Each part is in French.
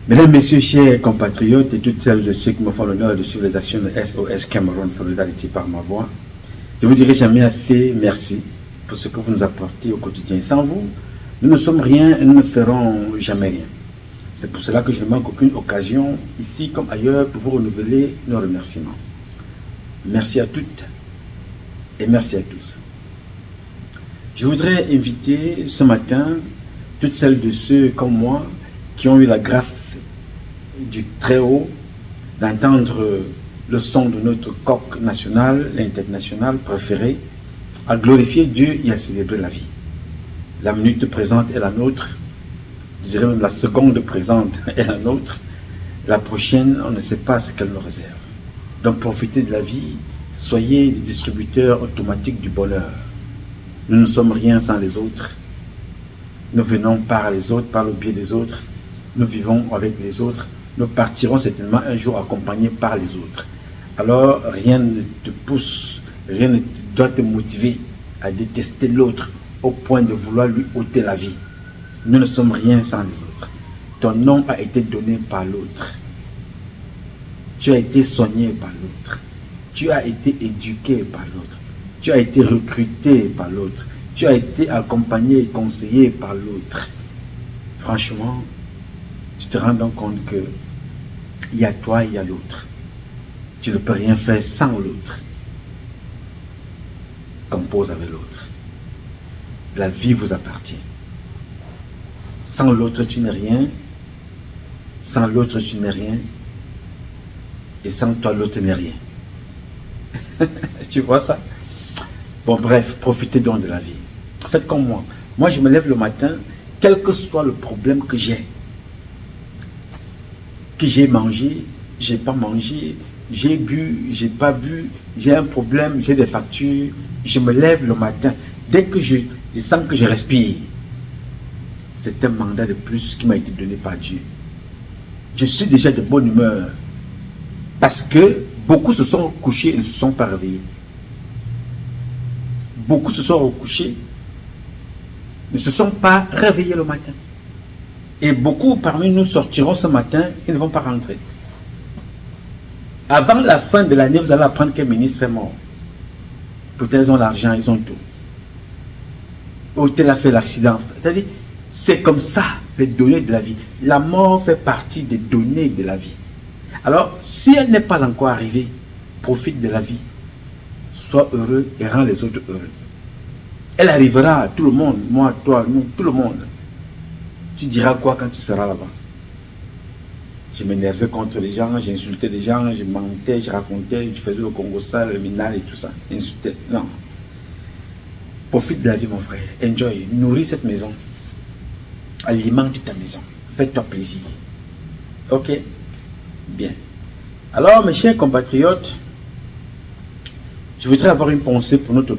Mesdames, Messieurs, chers compatriotes et toutes celles de ceux qui me font l'honneur de suivre les actions de SOS Cameroun Solidarity par ma voix, je vous dirai jamais assez merci pour ce que vous nous apportez au quotidien. Sans vous, nous ne sommes rien et nous ne ferons jamais rien. C'est pour cela que je ne manque aucune occasion, ici comme ailleurs, pour vous renouveler nos remerciements. Merci à toutes et merci à tous. Je voudrais inviter ce matin toutes celles de ceux comme moi qui ont eu la grâce du Très-Haut d'entendre le son de notre coq national, l'international préféré, à glorifier Dieu et à célébrer la vie. La minute présente est la nôtre, je dirais même la seconde présente est la nôtre. La prochaine, on ne sait pas ce qu'elle nous réserve. Donc profitez de la vie, soyez les distributeurs automatiques du bonheur. Nous ne sommes rien sans les autres. Nous venons par les autres, par le biais des autres. Nous vivons avec les autres. Nous partirons certainement un jour accompagnés par les autres. Alors, rien ne te pousse, rien ne doit te motiver à détester l'autre au point de vouloir lui ôter la vie. Nous ne sommes rien sans les autres. Ton nom a été donné par l'autre. Tu as été soigné par l'autre. Tu as été éduqué par l'autre. Tu as été recruté par l'autre. Tu as été accompagné et conseillé par l'autre. Franchement, tu te rends donc compte que il y a toi, il y a l'autre. Tu ne peux rien faire sans l'autre. Compose avec l'autre. La vie vous appartient. Sans l'autre, tu n'es rien. Sans l'autre, tu n'es rien. Et sans toi, l'autre n'est rien. Tu vois ça? Bon, bref, profitez donc de la vie. Faites comme moi. Moi, je me lève le matin, quel que soit le problème que j'ai mangé, j'ai pas mangé, j'ai bu, j'ai pas bu, j'ai un problème, j'ai des factures, je me lève le matin. Dès que je sens que je respire, c'est un mandat de plus qui m'a été donné par Dieu. Je suis déjà de bonne humeur parce que beaucoup se sont couchés et ne se sont pas réveillés. Beaucoup se sont recouchés, ne se sont pas réveillés le matin. Et beaucoup parmi nous sortiront ce matin et ne vont pas rentrer. Avant la fin de l'année, vous allez apprendre qu'un ministre est mort. Peut-être ils ont l'argent, ils ont tout. Ou tel a fait l'accident. C'est-à-dire, c'est comme ça, les données de la vie. La mort fait partie des données de la vie. Alors, si elle n'est pas encore arrivée, profite de la vie. Sois heureux et rends les autres heureux. Elle arrivera à tout le monde, moi, toi, nous, tout le monde. Tu diras quoi quand tu seras là-bas? Je m'énervais contre les gens, j'insultais les gens, je mentais, je racontais, je faisais le Congo sale, le minal et tout ça. Insultais. Non. Profite de la vie, mon frère. Enjoy. Nourris cette maison. Alimente ta maison. Fais-toi plaisir. Ok? Bien. Alors, mes chers compatriotes, je voudrais avoir une pensée pour notre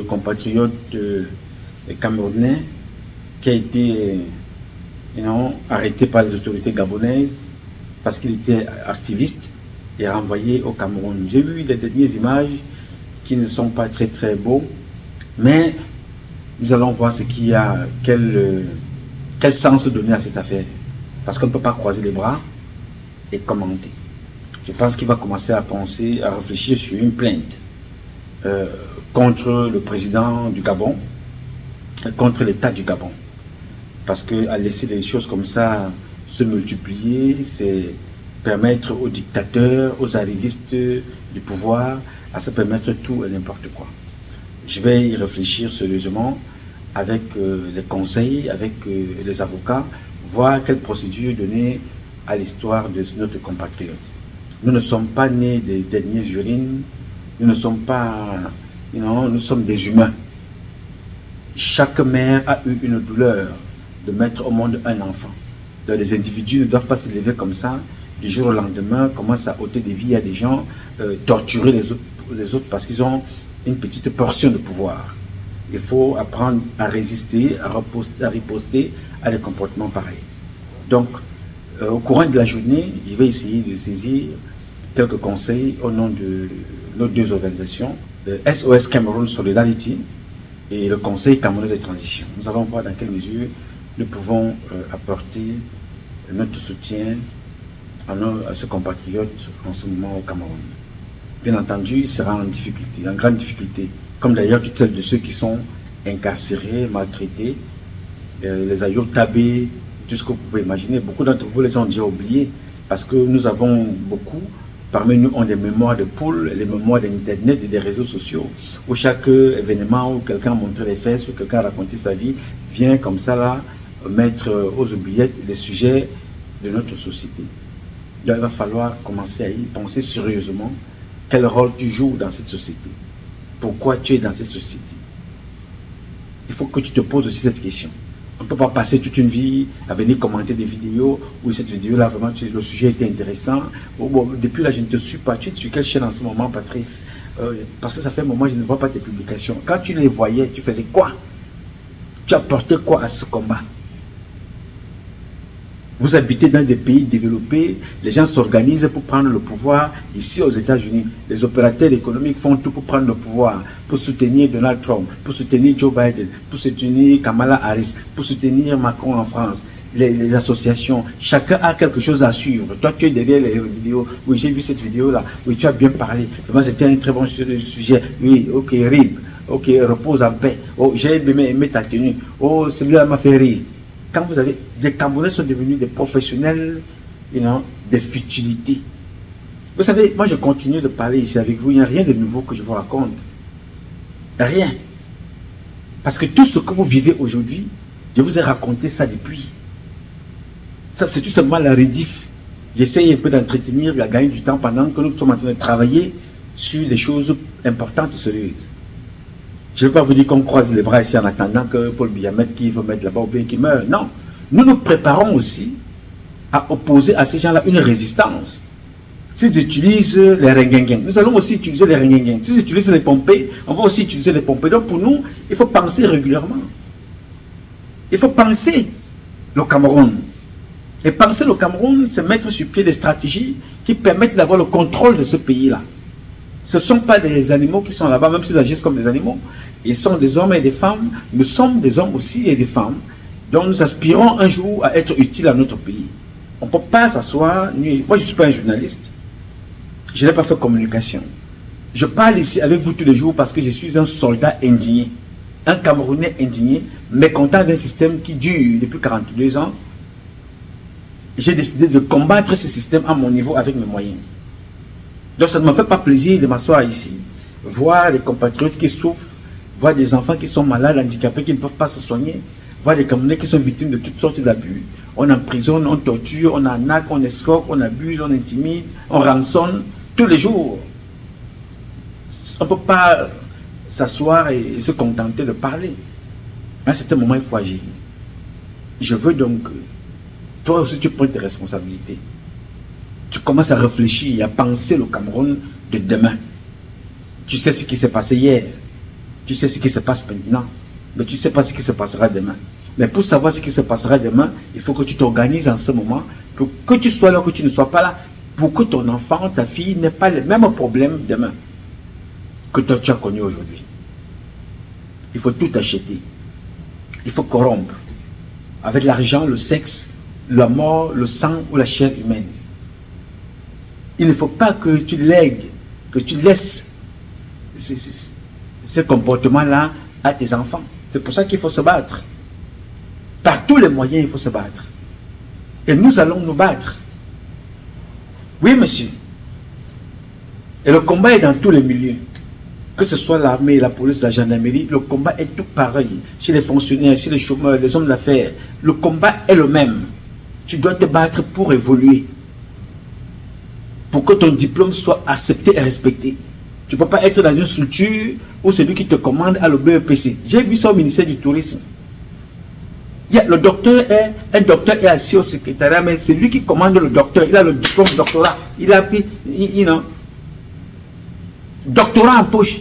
compatriote camerounais qui a été arrêté par les autorités gabonaises parce qu'il était activiste et renvoyé au Cameroun. J'ai vu les dernières images qui ne sont pas très très beaux, mais nous allons voir ce qu'il y a, quel sens donner à cette affaire, parce qu'on ne peut pas croiser les bras et commenter. Je pense qu'il va commencer à penser, à réfléchir sur une plainte contre le président du Gabon, contre l'État du Gabon. Parce qu'à laisser les choses comme ça se multiplier, c'est permettre aux dictateurs, aux arrivistes du pouvoir, à se permettre tout et n'importe quoi. Je vais y réfléchir sérieusement avec les conseils, avec les avocats, voir quelle procédure donner à l'histoire de notre compatriote. Nous ne sommes pas nés des dernières urines, nous ne sommes pas, nous sommes des humains. Chaque mère a eu une douleur de mettre au monde un enfant. Donc, les individus ne doivent pas se lever comme ça, du jour au lendemain, commencer à ôter des vies à des gens, torturer les autres parce qu'ils ont une petite portion de pouvoir. Il faut apprendre à résister, à riposter à des comportements pareils. Donc, au courant de la journée, je vais essayer de saisir quelques conseils au nom de nos deux organisations, le SOS Cameroun Solidarity et le Conseil camerounais de transition. Nous allons voir dans quelle mesure nous pouvons apporter notre soutien à ce compatriote en ce moment au Cameroun. Bien entendu, il sera en difficulté, en grande difficulté, comme d'ailleurs toutes celles de ceux qui sont incarcérés, maltraités, les aïeux tabés, tout ce que vous pouvez imaginer. Beaucoup d'entre vous les ont déjà oubliés parce que nous avons beaucoup, parmi nous, ont des mémoires de poule, les mémoires d'Internet et des réseaux sociaux, où chaque événement où quelqu'un montrait les fesses, où quelqu'un racontait sa vie, vient comme ça là, mettre aux oubliettes les sujets de notre société. Donc, il va falloir commencer à y penser sérieusement. Quel rôle tu joues dans cette société? Pourquoi tu es dans cette société? Il faut que tu te poses aussi cette question. On ne peut pas passer toute une vie à venir commenter des vidéos où cette vidéo-là, vraiment, le sujet était intéressant. Bon, depuis là, je ne te suis pas. Tu es sur quelle chaîne en ce moment, Patrice? Parce que ça fait un moment que je ne vois pas tes publications. Quand tu les voyais, tu faisais quoi? Tu apportais quoi à ce combat? Vous habitez dans des pays développés, les gens s'organisent pour prendre le pouvoir. Ici aux États-Unis, les opérateurs économiques font tout pour prendre le pouvoir, pour soutenir Donald Trump, pour soutenir Joe Biden, pour soutenir Kamala Harris, pour soutenir Macron en France, les associations. Chacun a quelque chose à suivre. Toi, tu es derrière les vidéos. Oui, j'ai vu cette vidéo-là. Oui, tu as bien parlé. Vraiment, c'était un très bon sujet. Oui, ok, rib. Ok, repose en paix. Oh, j'ai aimé ta tenue. Oh, celui-là m'a fait rire. Quand vous avez, les Camerounais sont devenus des professionnels, des futilités. Vous savez, moi je continue de parler ici avec vous, il n'y a rien de nouveau que je vous raconte. Rien. Parce que tout ce que vous vivez aujourd'hui, je vous ai raconté ça depuis. Ça c'est tout simplement la rediff. J'essaye un peu d'entretenir, à gagner du temps pendant que nous sommes en train de travailler sur des choses importantes et sérieuses. Je ne vais pas vous dire qu'on croise les bras ici en attendant que Paul Biya mette qui veut mettre là-bas ou bien qui meurt. Non. Nous nous préparons aussi à opposer à ces gens-là une résistance. S'ils utilisent les rengengen, nous allons aussi utiliser les rengengen. S'ils utilisent les pompées, on va aussi utiliser les pompées. Donc pour nous, il faut penser régulièrement. Il faut penser le Cameroun. Et penser le Cameroun, c'est mettre sur pied des stratégies qui permettent d'avoir le contrôle de ce pays-là. Ce ne sont pas des animaux qui sont là-bas, même s'ils agissent comme des animaux. Ils sont des hommes et des femmes. Nous sommes des hommes aussi et des femmes. Donc nous aspirons un jour à être utiles à notre pays. On ne peut pas s'asseoir. Moi, je ne suis pas un journaliste. Je n'ai pas fait communication. Je parle ici avec vous tous les jours parce que je suis un soldat indigné. Un Camerounais indigné, mécontent d'un système qui dure depuis 42 ans. J'ai décidé de combattre ce système à mon niveau avec mes moyens. Donc ça ne me fait pas plaisir de m'asseoir ici, voir les compatriotes qui souffrent, voir des enfants qui sont malades, handicapés, qui ne peuvent pas se soigner, voir des Camerounais qui sont victimes de toutes sortes d'abus. On emprisonne, on torture, on arnaque, on escroque, on abuse, on intimide, on rançonne tous les jours. On ne peut pas s'asseoir et se contenter de parler. À un certain moment, il faut agir. Je veux donc que toi aussi tu prends tes responsabilités. Tu commences à réfléchir, à penser le Cameroun de demain. Tu sais ce qui s'est passé hier. Tu sais ce qui se passe maintenant. Mais tu ne sais pas ce qui se passera demain. Mais pour savoir ce qui se passera demain, il faut que tu t'organises en ce moment. Pour que tu sois là, que tu ne sois pas là. Pour que ton enfant, ta fille n'ait pas les mêmes problèmes demain que toi tu as connu aujourd'hui. Il faut tout acheter. Il faut corrompre. Avec l'argent, le sexe, la mort, le sang ou la chair humaine. Il ne faut pas que tu lègues, que tu laisses ce comportement-là à tes enfants. C'est pour ça qu'il faut se battre. Par tous les moyens, il faut se battre. Et nous allons nous battre. Oui, monsieur. Et le combat est dans tous les milieux. Que ce soit l'armée, la police, la gendarmerie, le combat est tout pareil. Chez les fonctionnaires, chez les chômeurs, les hommes d'affaires. Le combat est le même. Tu dois te battre pour évoluer. Pour que ton diplôme soit accepté et respecté. Tu ne peux pas être dans une structure où celui qui te commande a le BEPC. J'ai vu ça au ministère du Tourisme. Le docteur un docteur est assis au secrétariat, mais c'est lui qui commande le docteur. Il a le diplôme doctorat. Il a pris, doctorat en poche.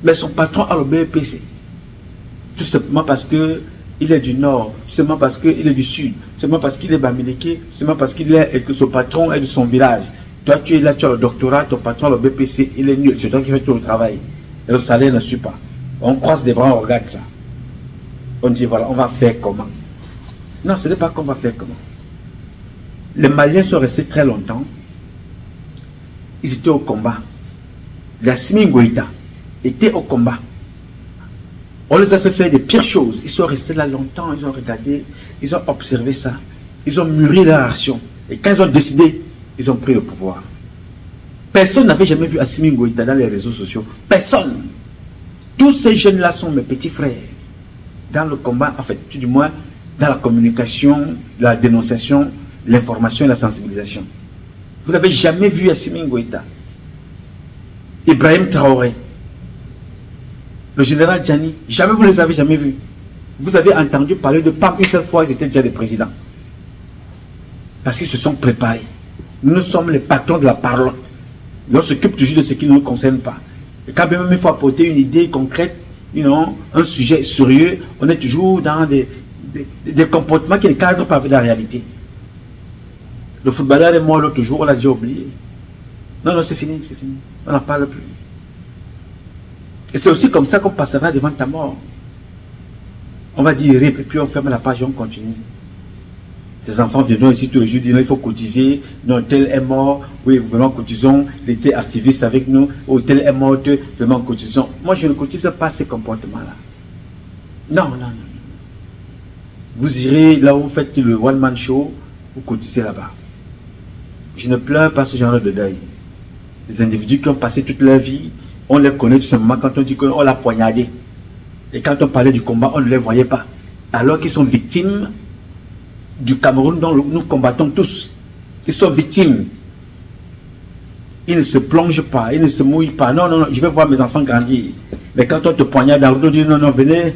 Mais son patron a le BEPC. Tout simplement parce que il est du Nord, seulement parce qu'il est du Sud, seulement parce qu'il est bamileke, seulement parce qu'il est et que son patron est de son village. Toi, tu es là, tu as le doctorat, ton patron, le BPC, il est nul. C'est toi qui fais tout le travail. Et le salaire ne suit pas. On croise les bras, on regarde ça. On dit, voilà, on va faire comment? Non, ce n'est pas qu'on va faire comment. Les Maliens sont restés très longtemps. Ils étaient au combat. Assimi Goïta était au combat. On les a fait faire des pires choses. Ils sont restés là longtemps, ils ont regardé, ils ont observé ça. Ils ont mûri leur action. Et quand ils ont décidé, ils ont pris le pouvoir. Personne n'avait jamais vu Assimi Goïta dans les réseaux sociaux. Personne. Tous ces jeunes-là sont mes petits frères. Dans le combat, en fait, tout du moins, dans la communication, la dénonciation, l'information et la sensibilisation. Vous n'avez jamais vu Assimi Goïta. Ibrahim Traoré. Le général Djani. Jamais vous ne les avez jamais vus. Vous avez entendu parler de pas une seule fois, ils étaient déjà des présidents. Parce qu'ils se sont préparés. Nous sommes les patrons de la parole. Et on s'occupe toujours de ce qui ne nous concerne pas. Et quand même il faut apporter une idée concrète, un sujet sérieux, on est toujours dans des comportements qui ne cadrent pas avec la réalité. Le footballeur est mort l'autre jour, on l'a déjà oublié. Non, c'est fini, c'est fini. On n'en parle plus. Et c'est aussi comme ça qu'on passera devant ta mort. On va dire et puis on ferme la page et on continue. Ces enfants viendront ici tous les jours, disent il faut cotiser, non, tel est mort, oui, vraiment cotisons, il était activiste avec nous, ou tel est mort, vraiment cotisons. Moi, je ne cotise pas ces comportements-là. Non. Vous irez là où vous faites le one-man show, vous cotisez là-bas. Je ne pleure pas ce genre de deuil. Les individus qui ont passé toute leur vie, on les connaît tout simplement quand on dit qu'on l'a poignardé. Et quand on parlait du combat, on ne les voyait pas. Alors qu'ils sont victimes du Cameroun dont nous combattons tous. Ils sont victimes. Ils ne se plongent pas, ils ne se mouillent pas. Non, je vais voir mes enfants grandir. Mais quand on te poignarde, on dit non, venez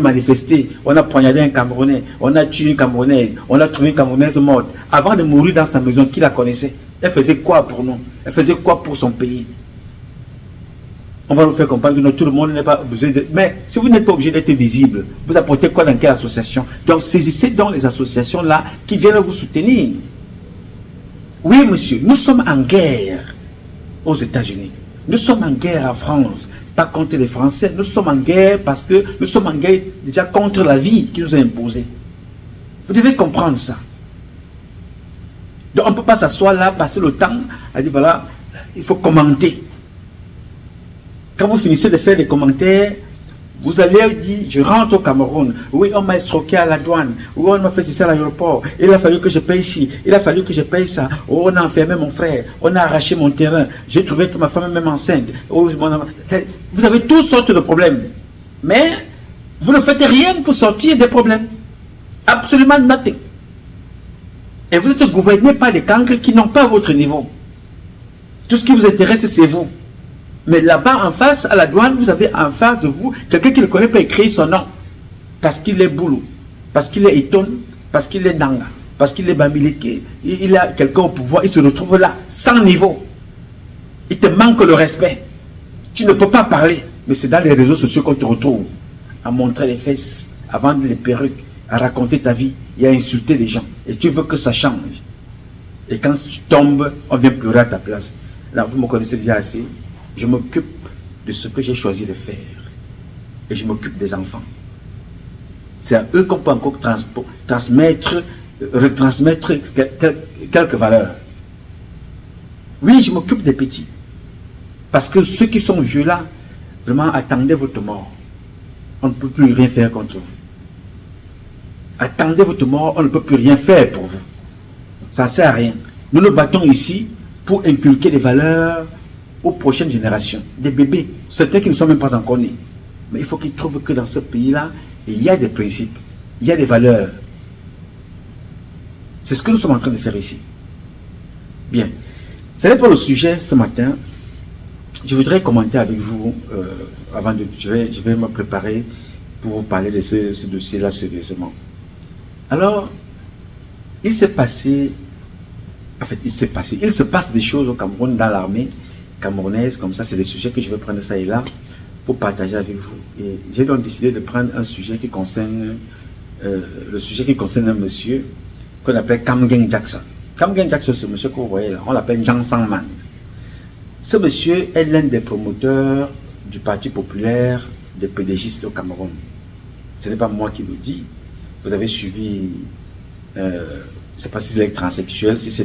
manifester. On a poignardé un Camerounais, on a tué une Camerounaise, on a trouvé une Camerounaise morte. Avant de mourir dans sa maison, qui la connaissait? Elle faisait quoi pour nous? Elle faisait quoi pour son pays? On va nous faire comprendre que tout le monde n'est pas obligé de... Mais si vous n'êtes pas obligé d'être visible, vous apportez quoi dans quelle association? Donc saisissez donc les associations là qui viennent vous soutenir. Oui monsieur, nous sommes en guerre aux États-Unis. Nous sommes en guerre en France. Pas contre les Français. Nous sommes en guerre parce que nous sommes en guerre déjà contre la vie qui nous a imposée. Vous devez comprendre ça. Donc on ne peut pas s'asseoir là, passer le temps à dire voilà, il faut commenter. Quand vous finissez de faire des commentaires, vous allez dire, je rentre au Cameroun, oui, on m'a escroqué à la douane, oui, on m'a fait ça à l'aéroport, il a fallu que je paye ici, il a fallu que je paye ça, oh, on a enfermé mon frère, on a arraché mon terrain, j'ai trouvé que ma femme est même enceinte. Oh, vous avez toutes sortes de problèmes, mais vous ne faites rien pour sortir des problèmes. Absolument nothing. Et vous êtes gouverné par des cancres qui n'ont pas votre niveau. Tout ce qui vous intéresse, c'est vous. Mais là-bas, en face, à la douane, vous avez en face de vous quelqu'un qui ne connaît pas écrire son nom. Parce qu'il est Boulou, parce qu'il est Eton, parce qu'il est Nanga, parce qu'il est Bamileke. Il a quelqu'un au pouvoir, il se retrouve là, sans niveau. Il te manque le respect. Tu ne peux pas parler. Mais c'est dans les réseaux sociaux qu'on te retrouve. À montrer les fesses, à vendre les perruques, à raconter ta vie et à insulter les gens. Et tu veux que ça change. Et quand tu tombes, on vient pleurer à ta place. Là, vous me connaissez déjà assez. Je m'occupe de ce que j'ai choisi de faire. Et je m'occupe des enfants. C'est à eux qu'on peut encore retransmettre quelques valeurs. Oui, je m'occupe des petits. Parce que ceux qui sont vieux là, vraiment, attendez votre mort. On ne peut plus rien faire contre vous. Attendez votre mort, on ne peut plus rien faire pour vous. Ça ne sert à rien. Nous nous battons ici pour inculquer des valeurs aux prochaines générations, des bébés, certains qui ne sont même pas encore nés. Mais il faut qu'ils trouvent que dans ce pays-là, il y a des principes, il y a des valeurs. C'est ce que nous sommes en train de faire ici. Bien. Ce n'est pas le sujet ce matin. Je voudrais commenter avec vous, avant de... Je vais me préparer pour vous parler de ce dossier-là sérieusement. Alors, il se passe des choses au Cameroun, dans l'armée camerounaise, comme ça, c'est des sujets que je vais prendre ça et là pour partager avec vous. Et j'ai donc décidé de prendre un sujet qui concerne un monsieur qu'on appelle Kamgen Jackson. Kamgen Jackson, c'est le monsieur que vous voyez là, on l'appelle Jean Sangman. Ce monsieur est l'un des promoteurs du Parti populaire des pédégistes au Cameroun. Ce n'est pas moi qui le dis. Vous avez suivi je ne sais pas s'il est transsexuel, si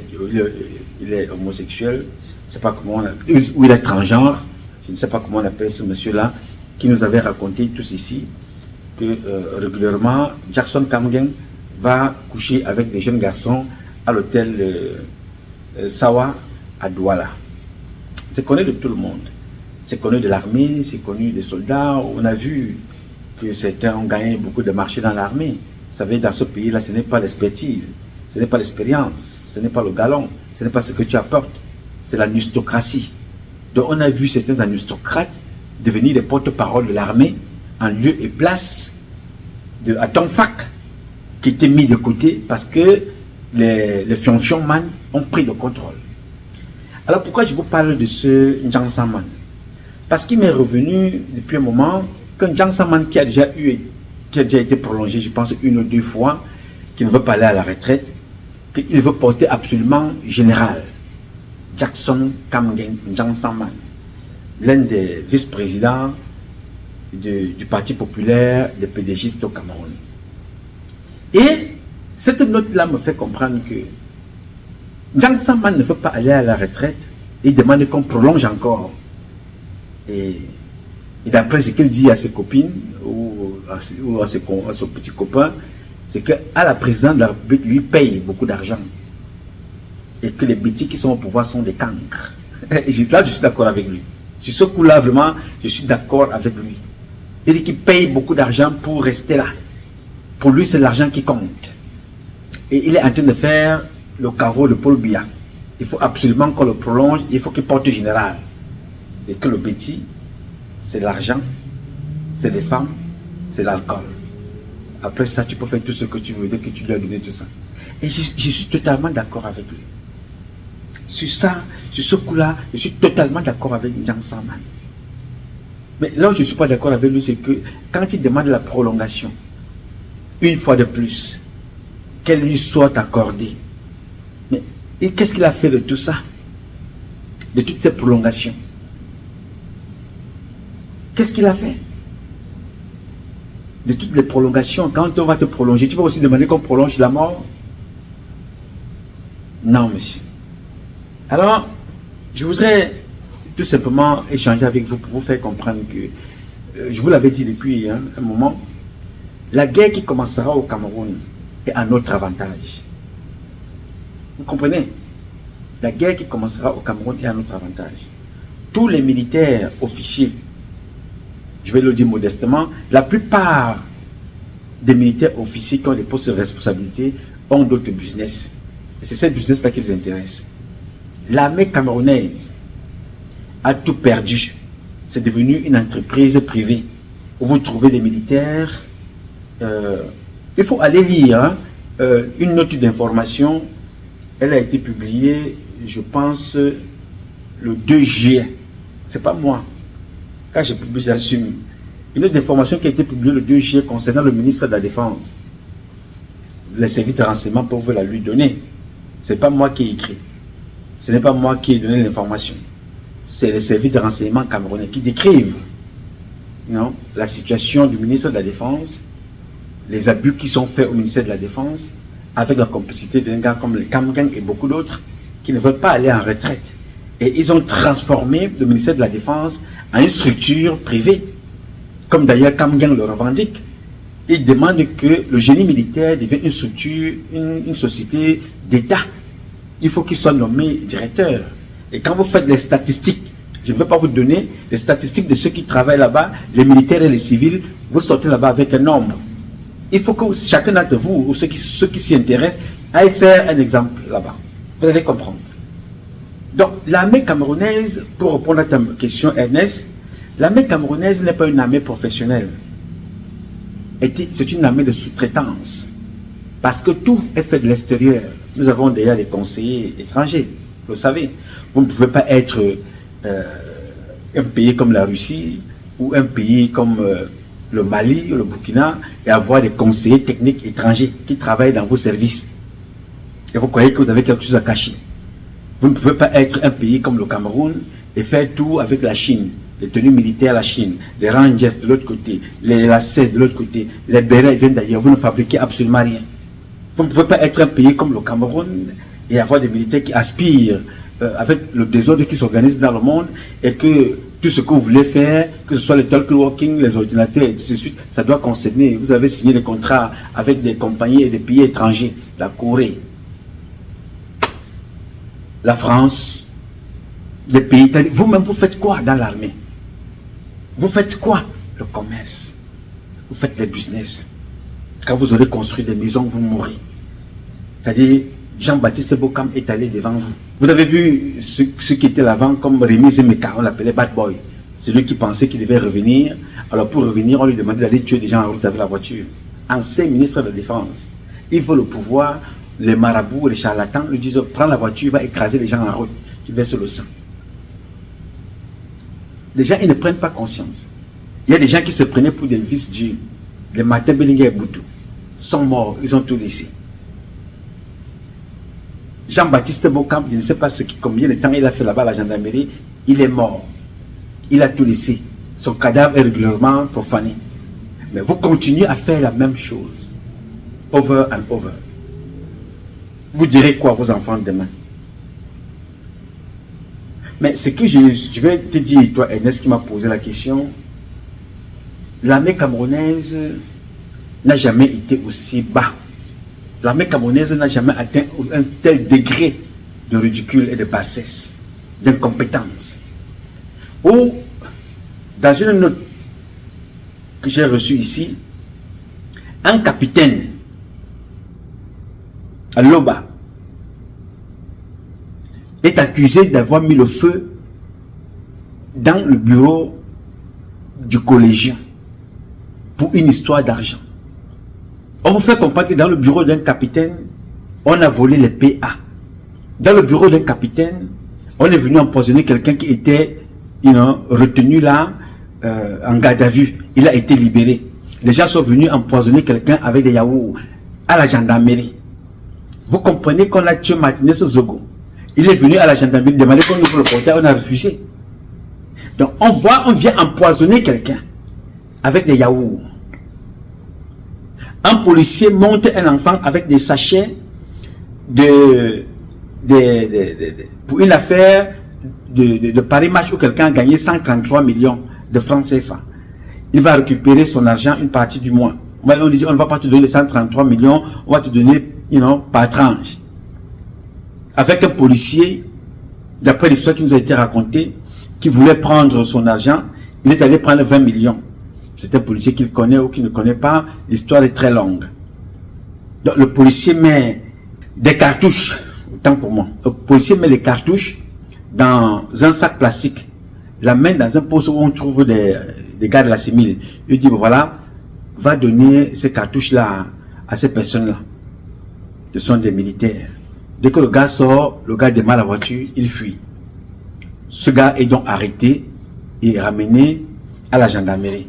il est homosexuel, je ne sais pas comment ou il est transgenre, je ne sais pas comment on appelle ce monsieur-là, qui nous avait raconté tous ici que régulièrement, Jackson Kamgen va coucher avec des jeunes garçons à l'hôtel Sawa à Douala. C'est connu de tout le monde. C'est connu de l'armée, c'est connu des soldats. On a vu que certains ont gagné beaucoup de marchés dans l'armée. Vous savez, dans ce pays-là, ce n'est pas l'expertise, ce n'est pas l'expérience, ce n'est pas le galon, ce n'est pas ce que tu apportes, c'est l'aristocratie. Donc on a vu certains aristocrates devenir des porte-parole de l'armée en lieu et place de Atomfak, qui était mis de côté parce que les Fion-Fion-Man ont pris le contrôle. Alors pourquoi je vous parle de ce N'Djang Samman? Parce qu'il m'est revenu depuis un moment qu'un N'Djang Samman qui a déjà été prolongé, je pense 1 ou 2 fois, qui ne veut pas aller à la retraite, qu'il veut porter absolument général. Jackson Kamgen N'Djang Samman, l'un des vice-présidents du Parti populaire des pédégistes au Cameroun. Et cette note-là me fait comprendre que N'Djang Samman ne veut pas aller à la retraite et demande qu'on prolonge encore. Et d'après ce qu'il dit à ses copines ou à son petit copain, c'est qu'à la présidente de la République lui paye beaucoup d'argent. Et que les bêtises qui sont au pouvoir sont des cancres. Et là, je suis d'accord avec lui. Sur ce coup-là, vraiment, je suis d'accord avec lui. Il dit qu'il paye beaucoup d'argent pour rester là. Pour lui, c'est l'argent qui compte. Et il est en train de faire le caveau de Paul Biya. Il faut absolument qu'on le prolonge, il faut qu'il porte général. Et que le bêtis, c'est l'argent, c'est les femmes, c'est l'alcool. Après ça, tu peux faire tout ce que tu veux, dès que tu lui as donné tout ça. Et je suis totalement d'accord avec lui. Sur ça, sur ce coup-là, je suis totalement d'accord avec N'Djang Samman. Mais là où je ne suis pas d'accord avec lui, c'est que quand il demande la prolongation, une fois de plus, qu'elle lui soit accordée. Mais qu'est-ce qu'il a fait de tout ça? De toutes ces prolongations? Qu'est-ce qu'il a fait? De toutes les prolongations, quand on va te prolonger, tu vas aussi demander qu'on prolonge la mort? Non, monsieur. Alors, je voudrais tout simplement échanger avec vous pour vous faire comprendre que, je vous l'avais dit depuis un moment, la guerre qui commencera au Cameroun est à notre avantage. Vous comprenez? La guerre qui commencera au Cameroun est à notre avantage. Tous les militaires officiers, je vais le dire modestement, la plupart des militaires officiers qui ont des postes de responsabilité ont d'autres business. Et c'est ces business-là qui les intéressent. L'armée camerounaise a tout perdu. C'est devenu une entreprise privée où vous trouvez des militaires. Il faut aller lire une note d'information. Elle a été publiée, je pense, le 2 juillet. C'est pas moi. Quand je publie, j'assume. Une note d'information qui a été publiée le 2 juillet concernant le ministre de la Défense. Les services de renseignement peuvent la lui donner. C'est pas moi qui ai écrit. Ce n'est pas moi qui ai donné l'information. C'est les services de renseignement camerounais qui décrivent la situation du ministre de la Défense, les abus qui sont faits au ministère de la Défense, avec la complicité d'un gars comme les Kamgen et beaucoup d'autres qui ne veulent pas aller en retraite. Et ils ont transformé le ministère de la Défense en une structure privée, comme d'ailleurs Kamgen le revendique. Ils demandent que le génie militaire devienne une structure, une société d'État. Il faut qu'il soit nommé directeur. Et quand vous faites les statistiques, je ne vais pas vous donner les statistiques de ceux qui travaillent là-bas, les militaires et les civils, vous sortez là-bas avec un nombre. Il faut que chacun d'entre vous, ou ceux qui s'y intéressent, aille faire un exemple là-bas. Vous allez comprendre. Donc, l'armée camerounaise, pour répondre à ta question, Ernest, l'armée camerounaise n'est pas une armée professionnelle. C'est une armée de sous-traitance. Parce que tout est fait de l'extérieur. Nous avons déjà des conseillers étrangers. Vous le savez. Vous ne pouvez pas être un pays comme la Russie ou un pays comme le Mali ou le Burkina et avoir des conseillers techniques étrangers qui travaillent dans vos services. Et vous croyez que vous avez quelque chose à cacher. Vous ne pouvez pas être un pays comme le Cameroun et faire tout avec la Chine. Les tenues militaires à la Chine, les Rangers de l'autre côté, les lacets de l'autre côté, les bérets viennent d'ailleurs. Vous ne fabriquez absolument rien. Vous ne pouvez pas être un pays comme le Cameroun et avoir des militaires qui aspirent avec le désordre qui s'organise dans le monde et que tout ce que vous voulez faire, que ce soit le talk-walking, les ordinateurs et tout de suite, ça doit concerner. Vous avez signé des contrats avec des compagnies et des pays étrangers, la Corée, la France, les pays. Vous-même, vous faites quoi dans l'armée? Vous faites quoi? Le commerce. Vous faites les business. Quand vous aurez construit des maisons, vous mourrez. C'est-à-dire, Jean-Baptiste Bokam est allé devant vous. Vous avez vu ceux qui étaient là-bas comme Rémi Zemeka, on l'appelait Bad Boy. Celui qui pensait qu'il devait revenir. Alors pour revenir, on lui demandait d'aller tuer des gens en route avec la voiture. Ancien ministre de la Défense. Il veut le pouvoir. Les marabouts, les charlatans lui disent, prends la voiture, va écraser les gens en route. Tu verses le sang. Les gens, ils ne prennent pas conscience. Il y a des gens qui se prenaient pour des vices durs. Les Martin Bellinger et Boutou sont morts, ils ont tout laissé. Jean-Baptiste Bokam, je ne sais pas combien de temps il a fait là-bas à la gendarmerie, il est mort. Il a tout laissé. Son cadavre est régulièrement profané. Mais vous continuez à faire la même chose. Over and over. Vous direz quoi à vos enfants demain? Mais ce que je vais te dire, toi Ernest qui m'a posé la question, l'armée camerounaise n'a jamais été aussi bas. L'armée camerounaise n'a jamais atteint un tel degré de ridicule et de bassesse, d'incompétence. Ou, dans une note que j'ai reçue ici, un capitaine à Loba est accusé d'avoir mis le feu dans le bureau du collégien pour une histoire d'argent. On vous fait comprendre que dans le bureau d'un capitaine, on a volé les PA. Dans le bureau d'un capitaine, on est venu empoisonner quelqu'un qui était retenu là en garde à vue. Il a été libéré. Les gens sont venus empoisonner quelqu'un avec des yaourts à la gendarmerie. Vous comprenez qu'on a tué Martinez Zogo. Il est venu à la gendarmerie demander qu'on ouvre le portail, on a refusé. Donc on vient empoisonner quelqu'un avec des yaourts. Un policier monte un enfant avec des sachets pour une affaire de Paris Match où quelqu'un a gagné 133 millions de francs CFA. Il va récupérer son argent une partie du mois. On dit on ne va pas te donner les 133 millions, on va te donner par tranche. Avec un policier, d'après l'histoire qui nous a été racontée, qui voulait prendre son argent, il est allé prendre 20 millions. C'est un policier qu'il connaît ou qu'il ne connaît pas, l'histoire est très longue. Donc le policier met des cartouches, autant pour moi, le policier met les cartouches dans un sac plastique, l'amène dans un poste où on trouve des gars de la CIMIL. Il dit, voilà, va donner ces cartouches-là à ces personnes-là. Ce sont des militaires. Dès que le gars sort, le gars démarre la voiture, il fuit. Ce gars est donc arrêté et ramené à la gendarmerie.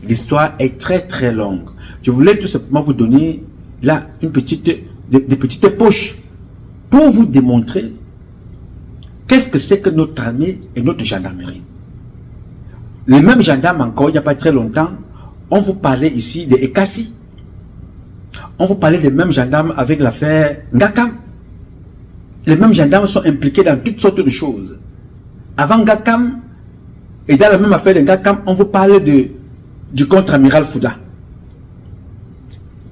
L'histoire est très très longue. Je voulais tout simplement vous donner là des petites poches pour vous démontrer qu'est-ce que c'est que notre armée et notre gendarmerie. Les mêmes gendarmes encore, il n'y a pas très longtemps, on vous parlait ici des Ekassi. On vous parlait des mêmes gendarmes avec l'affaire Ngakam. Les mêmes gendarmes sont impliqués dans toutes sortes de choses. Avant Ngakam, et dans la même affaire de Ngakam, on vous parle du contre-amiral Fouda.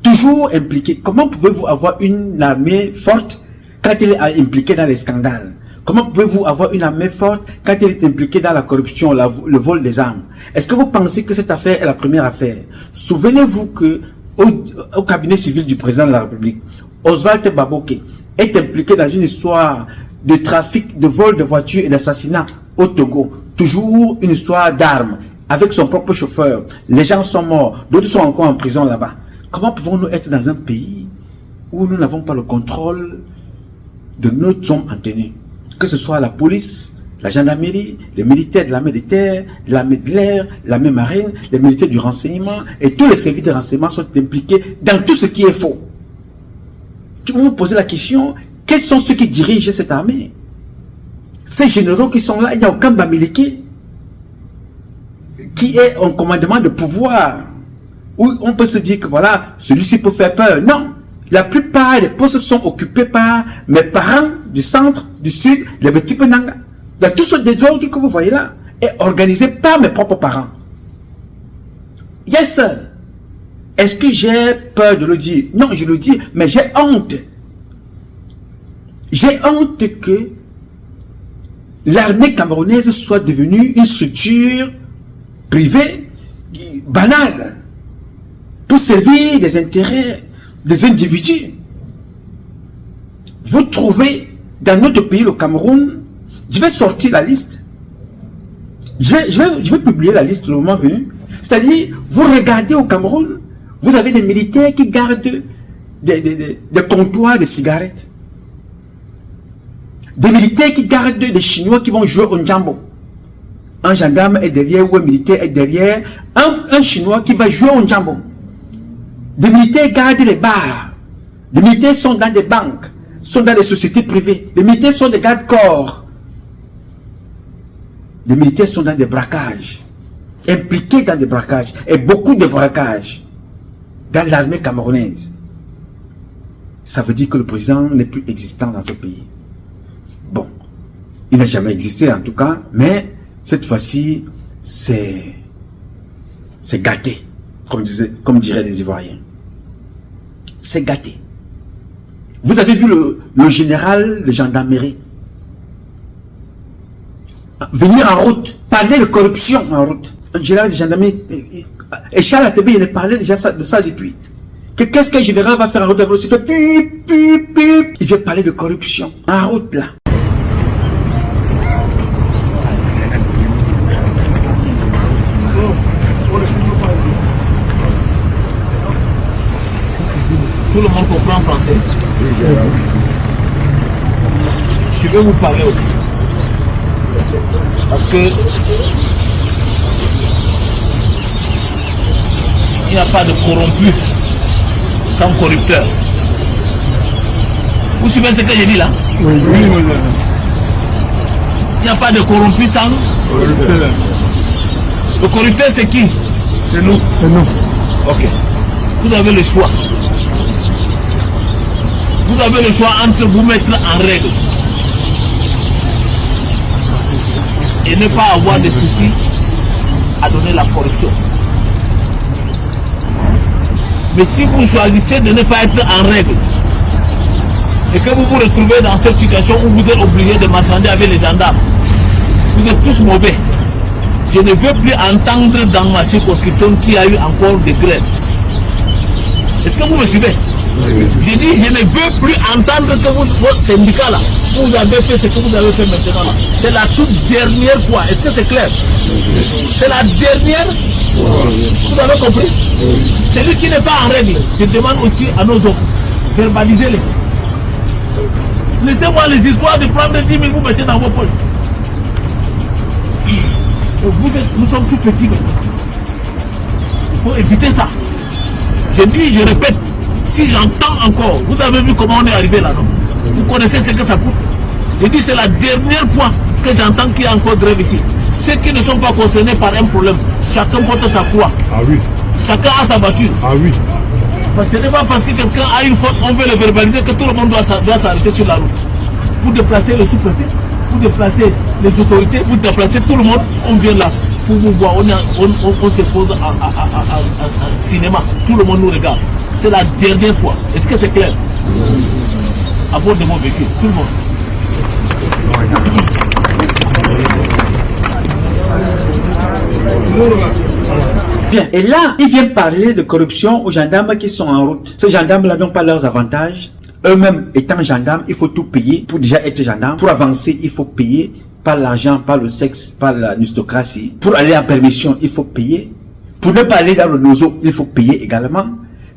Toujours impliqué. Comment pouvez-vous avoir une armée forte quand elle est impliquée dans les scandales? Comment pouvez-vous avoir une armée forte quand elle est impliquée dans la corruption, le vol des armes? Est-ce que vous pensez que cette affaire est la première affaire? Souvenez-vous que au cabinet civil du président de la République, Oswald Baboke est impliqué dans une histoire de trafic, de vol de voitures et d'assassinat au Togo. Toujours une histoire d'armes avec son propre chauffeur. Les gens sont morts, d'autres sont encore en prison là-bas. Comment pouvons-nous être dans un pays où nous n'avons pas le contrôle de nos hommes en tenue? Que ce soit la police, la gendarmerie, les militaires de l'armée de terre, l'armée de l'air, l'armée marine, les militaires du renseignement et tous les services de renseignement sont impliqués dans tout ce qui est faux. Tu peux vous poser la question, quels sont ceux qui dirigent cette armée? Ces généraux qui sont là, il n'y a aucun Bamileke qui est en commandement de pouvoir, où on peut se dire que voilà, celui-ci peut faire peur. Non, La plupart des postes sont occupés par mes parents du centre, du sud, les petits Penanga. Il y a tout ce désordre que vous voyez là est organisé par mes propres parents. Yes, sir. Est-ce que j'ai peur de le dire? Non, je le dis, mais j'ai honte. J'ai honte que l'armée camerounaise soit devenue une structure privée, banale, pour servir des intérêts des individus. Vous trouvez dans notre pays, le Cameroun, je vais sortir la liste. Je vais publier la liste le moment venu. C'est-à-dire, vous regardez au Cameroun, vous avez des militaires qui gardent des comptoirs de cigarettes. Des militaires qui gardent des Chinois qui vont jouer au Njambo. Un gendarme est derrière ou un militaire est derrière. Un Chinois qui va jouer au Njambo. Des militaires gardent les bars. Des militaires sont dans des banques, sont dans des sociétés privées. Des militaires sont des gardes-corps. Des militaires sont dans des braquages, impliqués dans des braquages, et beaucoup de braquages dans l'armée camerounaise. Ça veut dire que le président n'est plus existant dans ce pays. Bon, il n'a jamais existé en tout cas, mais cette fois-ci, c'est gâté, comme diraient les Ivoiriens. C'est gâté. Vous avez vu le général de gendarmerie venir en route, parler de corruption en route. Un général de gendarmerie, et Charles Atébé, il parlait déjà de ça depuis. Qu'est-ce qu'un général va faire en route? Il fait pip, pip, pip. Il vient parler de corruption en route là. Tout le monde comprend français. Je vais vous parler aussi. Parce que il n'y a pas de corrompu sans corrupteur. Vous suivez ce que j'ai dit là? Oui. Il n'y a pas de corrompu sans corrupteur. Le corrupteur c'est qui? C'est nous. C'est nous. Ok. Vous avez le choix. Vous avez le choix entre vous mettre en règle et ne pas avoir de soucis à donner la corruption. Mais si vous choisissez de ne pas être en règle et que vous vous retrouvez dans cette situation où vous êtes obligé de marchander avec les gendarmes, vous êtes tous mauvais. Je ne veux plus entendre dans ma circonscription qu'il y a eu encore des grèves. Est-ce que vous me suivez? Je dis, je ne veux plus entendre que votre syndicat là, vous avez fait ce que vous avez fait maintenant là. C'est la toute dernière fois. Est-ce que c'est clair? C'est la dernière fois. Vous avez compris? Celui qui n'est pas en règle, je demande aussi à nos hommes, verbalisez-les. Laissez-moi les histoires de prendre 10 000, vous mettez dans vos poches. Nous sommes tout petits maintenant. Il faut éviter ça. Je dis, je répète. Si j'entends encore, vous avez vu comment on est arrivé là, non? Vous connaissez ce que ça coûte? Je dis c'est la dernière fois que j'entends qu'il y a encore grève ici. Ceux qui ne sont pas concernés par un problème, chacun porte sa croix. Ah oui. Chacun a sa voiture. Ah oui. Parce que ce n'est pas parce que quelqu'un a une faute, on veut le verbaliser que tout le monde doit s'arrêter sur la route. Pour déplacer le sous-préfet, pour déplacer les autorités, pour déplacer tout le monde, on vient là. Pour vous voir, on se pose en cinéma. Tout le monde nous regarde. C'est la dernière fois. Est-ce que c'est clair? À bord de mon véhicule, tout le monde. Bien, et là, il vient parler de corruption aux gendarmes qui sont en route. Ces gendarmes-là n'ont pas leurs avantages. Eux-mêmes étant gendarmes, il faut tout payer pour déjà être gendarme. Pour avancer, il faut payer par l'argent, par le sexe, par l'aristocratie. Pour aller en permission, il faut payer. Pour ne pas aller dans le nozo, il faut payer également.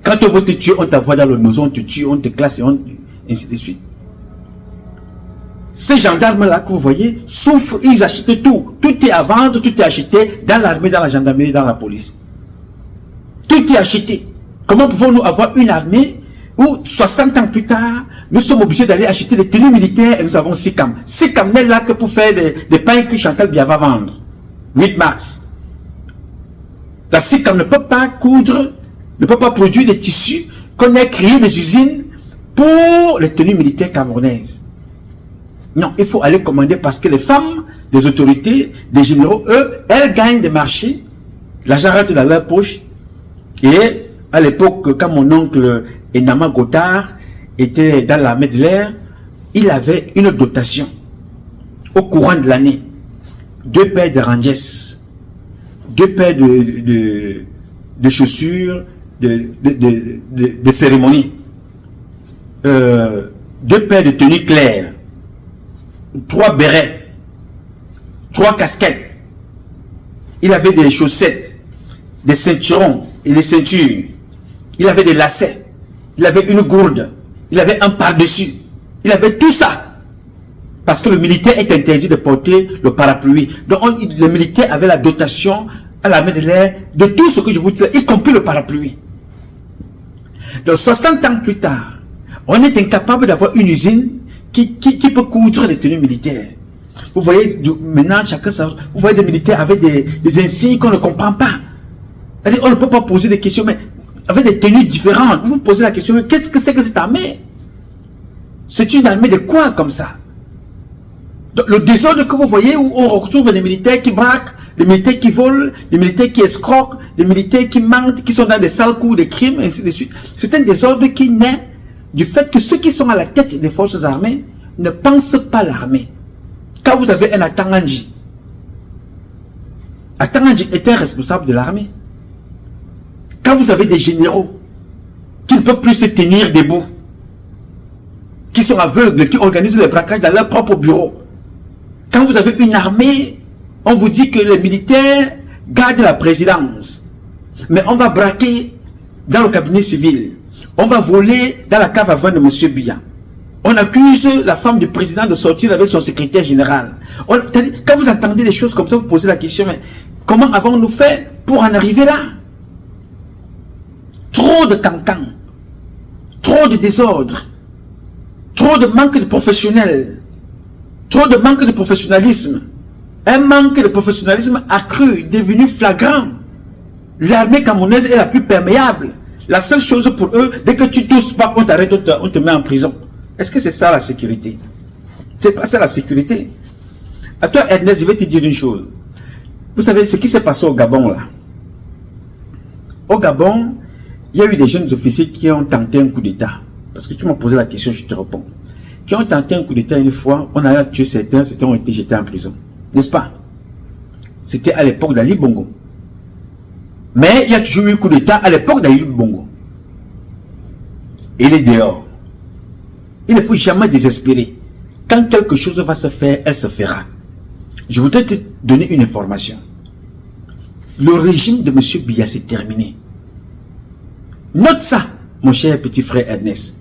Quand on veut te tuer, on t'envoie dans le nozo, on te tue, on te classe et ainsi de suite. Ces gendarmes-là que vous voyez souffrent, ils achètent tout. Tout est à vendre, tout est acheté dans l'armée, dans la gendarmerie, dans la police. Tout est acheté. Comment pouvons-nous avoir une armée où 60 ans plus tard, nous sommes obligés d'aller acheter des tenues militaires et nous avons SICAM. SICAM n'est là que pour faire des pains que Chantal Biya va vendre. 8 mars. La SICAM ne peut pas coudre, ne peut pas produire des tissus qu'on ait créé des usines pour les tenues militaires camerounaises. Non, il faut aller commander parce que les femmes des autorités, des généraux, eux, elles gagnent des marchés, l'argent rentre dans leur poche. Et à l'époque, quand mon oncle Enama Godard était dans l'armée de l'air, il avait une dotation au courant de l'année. 2 paires de rangers, 2 paires de chaussures de cérémonie, 2 paires de tenues claires, 3 bérets, 3 casquettes. Il avait des chaussettes, des ceinturons et des ceintures. Il avait des lacets. Il avait une gourde. Il avait un par-dessus. Il avait tout ça. Parce que le militaire est interdit de porter le parapluie. Donc le militaire avait la dotation à l'armée de l'air de tout ce que je vous dis, y compris le parapluie. Donc 60 ans plus tard, on est incapable d'avoir une usine qui peut coudre les tenues militaires. Vous voyez, maintenant, chacun sache, vous voyez des militaires avec des insignes qu'on ne comprend pas. On ne peut pas poser des questions, mais avec des tenues différentes. Vous posez la question, qu'est-ce que c'est que cette armée? C'est une armée de quoi comme ça? Donc, le désordre que vous voyez, où on retrouve les militaires qui braquent, les militaires qui volent, les militaires qui escroquent, les militaires qui mentent, qui sont dans des sales coups de crimes, et ainsi de suite. C'est un désordre qui naît du fait que ceux qui sont à la tête des forces armées ne pensent pas l'armée. Quand vous avez un Atanganji, Atanganji est un responsable de l'armée. Quand vous avez des généraux qui ne peuvent plus se tenir debout, qui sont aveugles, qui organisent les braquages dans leur propre bureau, quand vous avez une armée, on vous dit que les militaires gardent la présidence, mais on va braquer dans le cabinet civil, on va voler dans la cave à vin de M. Biya. On accuse la femme du président de sortir avec son secrétaire général. Quand vous entendez des choses comme ça, vous posez la question, mais comment avons-nous fait pour en arriver là? Trop de cancans, trop de désordre, trop de manque de professionnels, trop de manque de professionnalisme. Un manque de professionnalisme accru, devenu flagrant. L'armée camerounaise est la plus perméable. La seule chose pour eux, dès que tu tousses pas, on t'arrête, on te met en prison. Est-ce que c'est ça la sécurité? C'est pas ça la sécurité. À toi, Ernest, je vais te dire une chose. Vous savez ce qui s'est passé au Gabon là? Au Gabon, il y a eu des jeunes officiers qui ont tenté un coup d'État. Parce que tu m'as posé la question, je te réponds. Qui ont tenté un coup d'État une fois, on a tué certains ont été jetés en prison. N'est-ce pas? C'était à l'époque d'Ali Bongo. Mais il y a toujours eu un coup d'État à l'époque d'Ali Bongo. Il est dehors. Il ne faut jamais désespérer. Quand quelque chose va se faire, elle se fera. Je voudrais te donner une information. Le régime de M. Biya s'est terminé. Note ça, mon cher petit frère Ernest.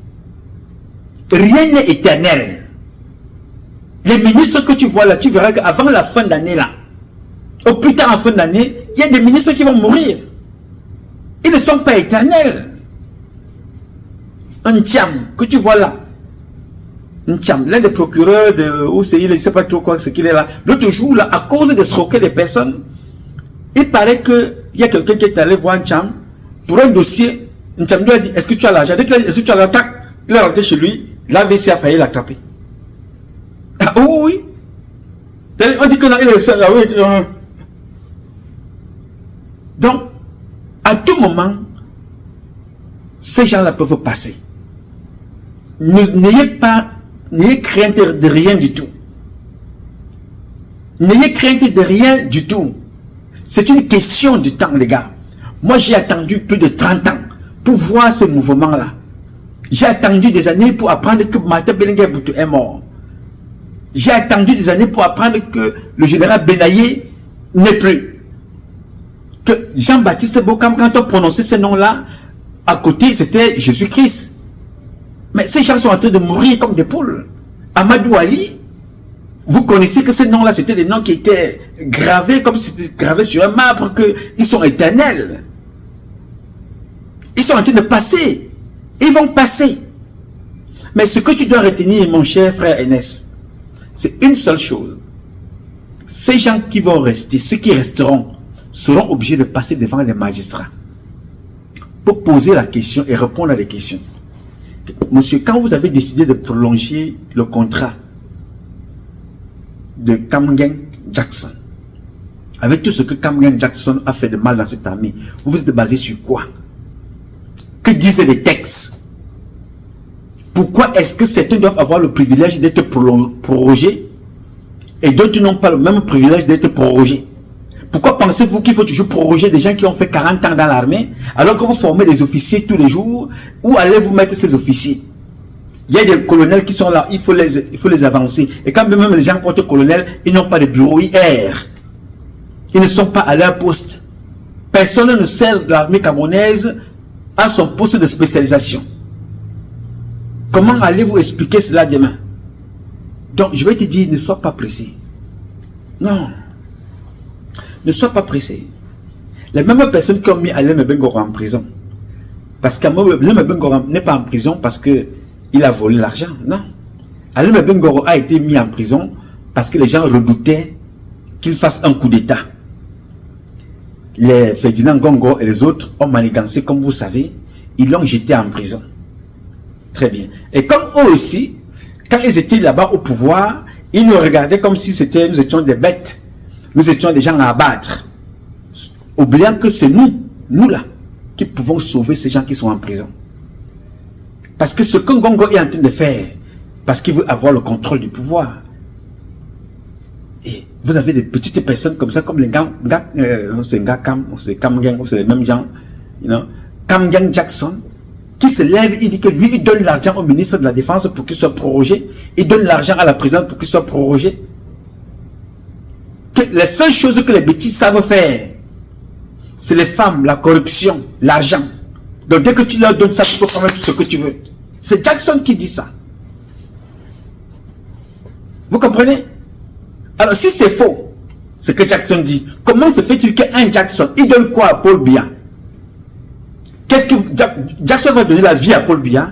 Rien n'est éternel. Les ministres que tu vois là, tu verras qu'avant la fin d'année là, au plus tard en fin d'année, il y a des ministres qui vont mourir. Ils ne sont pas éternels. Un Tcham que tu vois là, un Tcham, l'un des procureurs de OCI, il ne sait pas trop quoi ce qu'il est là. L'autre jour là, à cause de escroquer des personnes, il paraît qu'il y a quelqu'un qui est allé voir un Tcham pour un dossier. Un Tcham lui a dit, est-ce que tu as l'argent? Dès qu'il a dit, est-ce que tu as l'attaque? Il est rentré chez lui, l'AVC a failli l'attraper. Ah oui. On dit que là, il est seul. Donc, à tout moment, ces gens-là peuvent passer. N'ayez crainte de rien du tout. N'ayez crainte de rien du tout. C'est une question de temps, les gars. Moi, j'ai attendu plus de 30 ans pour voir ce mouvement-là. J'ai attendu des années pour apprendre que Martin Bellinger Boutou est mort. J'ai attendu des années pour apprendre que le général Benaye n'est plus. Que Jean-Baptiste Bokam, quand on prononçait ce nom-là, à côté, c'était Jésus-Christ. Mais ces gens sont en train de mourir comme des poules. Amadou Ali, vous connaissez que ces noms-là, c'était des noms qui étaient gravés, comme si c'était gravé sur un marbre, qu'ils sont éternels. Ils sont en train de passer. Ils vont passer. Mais ce que tu dois retenir, mon cher frère Enes, c'est une seule chose. Ces gens qui vont rester, ceux qui resteront, seront obligés de passer devant les magistrats pour poser la question et répondre à des questions. Monsieur, quand vous avez décidé de prolonger le contrat de Kamgen Jackson, avec tout ce que Kamgen Jackson a fait de mal dans cette armée, vous vous êtes basé sur quoi? Que disent les textes? Pourquoi est-ce que certains doivent avoir le privilège d'être prorogés et d'autres n'ont pas le même privilège d'être prorogés? Pourquoi pensez-vous qu'il faut toujours proroger des gens qui ont fait 40 ans dans l'armée alors que vous formez des officiers tous les jours? Où allez-vous mettre ces officiers? Il y a des colonels qui sont là, il faut les avancer. Et quand même les gens portent colonel, ils n'ont pas de bureau, ils errent. Ils ne sont pas à leur poste. Personne ne sert de l'armée camerounaise à son poste de spécialisation. Comment allez-vous expliquer cela demain? Donc je vais te dire, ne sois pas pressé. Non. Ne sois pas pressé. Les mêmes personnes qui ont mis Alain Mebengoro en prison. Parce qu'Alain Mebengoro n'est pas en prison parce qu'il a volé l'argent. Non. Alain Mebengoro a été mis en prison parce que les gens redoutaient qu'il fasse un coup d'État. Les Ferdinand Gongo et les autres ont manigancé, comme vous savez, ils l'ont jeté en prison. Très bien. Et comme eux aussi, quand ils étaient là-bas au pouvoir, ils nous regardaient comme si nous étions des bêtes. Nous étions des gens à abattre. Oubliant que c'est nous là, qui pouvons sauver ces gens qui sont en prison. Parce que ce que Ngongo est en train de faire, parce qu'il veut avoir le contrôle du pouvoir. Et vous avez des petites personnes comme ça, comme les c'est Kamgen, c'est les mêmes gens, Kamgen Jackson, qui se lève et dit que lui, il donne l'argent au ministre de la Défense pour qu'il soit prorogé, il donne l'argent à la présidente pour qu'il soit prorogé. Que les seules choses que les bêtises savent faire, c'est les femmes, la corruption, l'argent. Donc dès que tu leur donnes ça, tu peux faire même ce que tu veux. C'est Jackson qui dit ça. Vous comprenez? Alors si c'est faux, ce que Jackson dit, comment se fait-il qu'un Jackson, il donne quoi à Paul Biya? Qu'est-ce que Jackson va donner la vie à Paul Biya?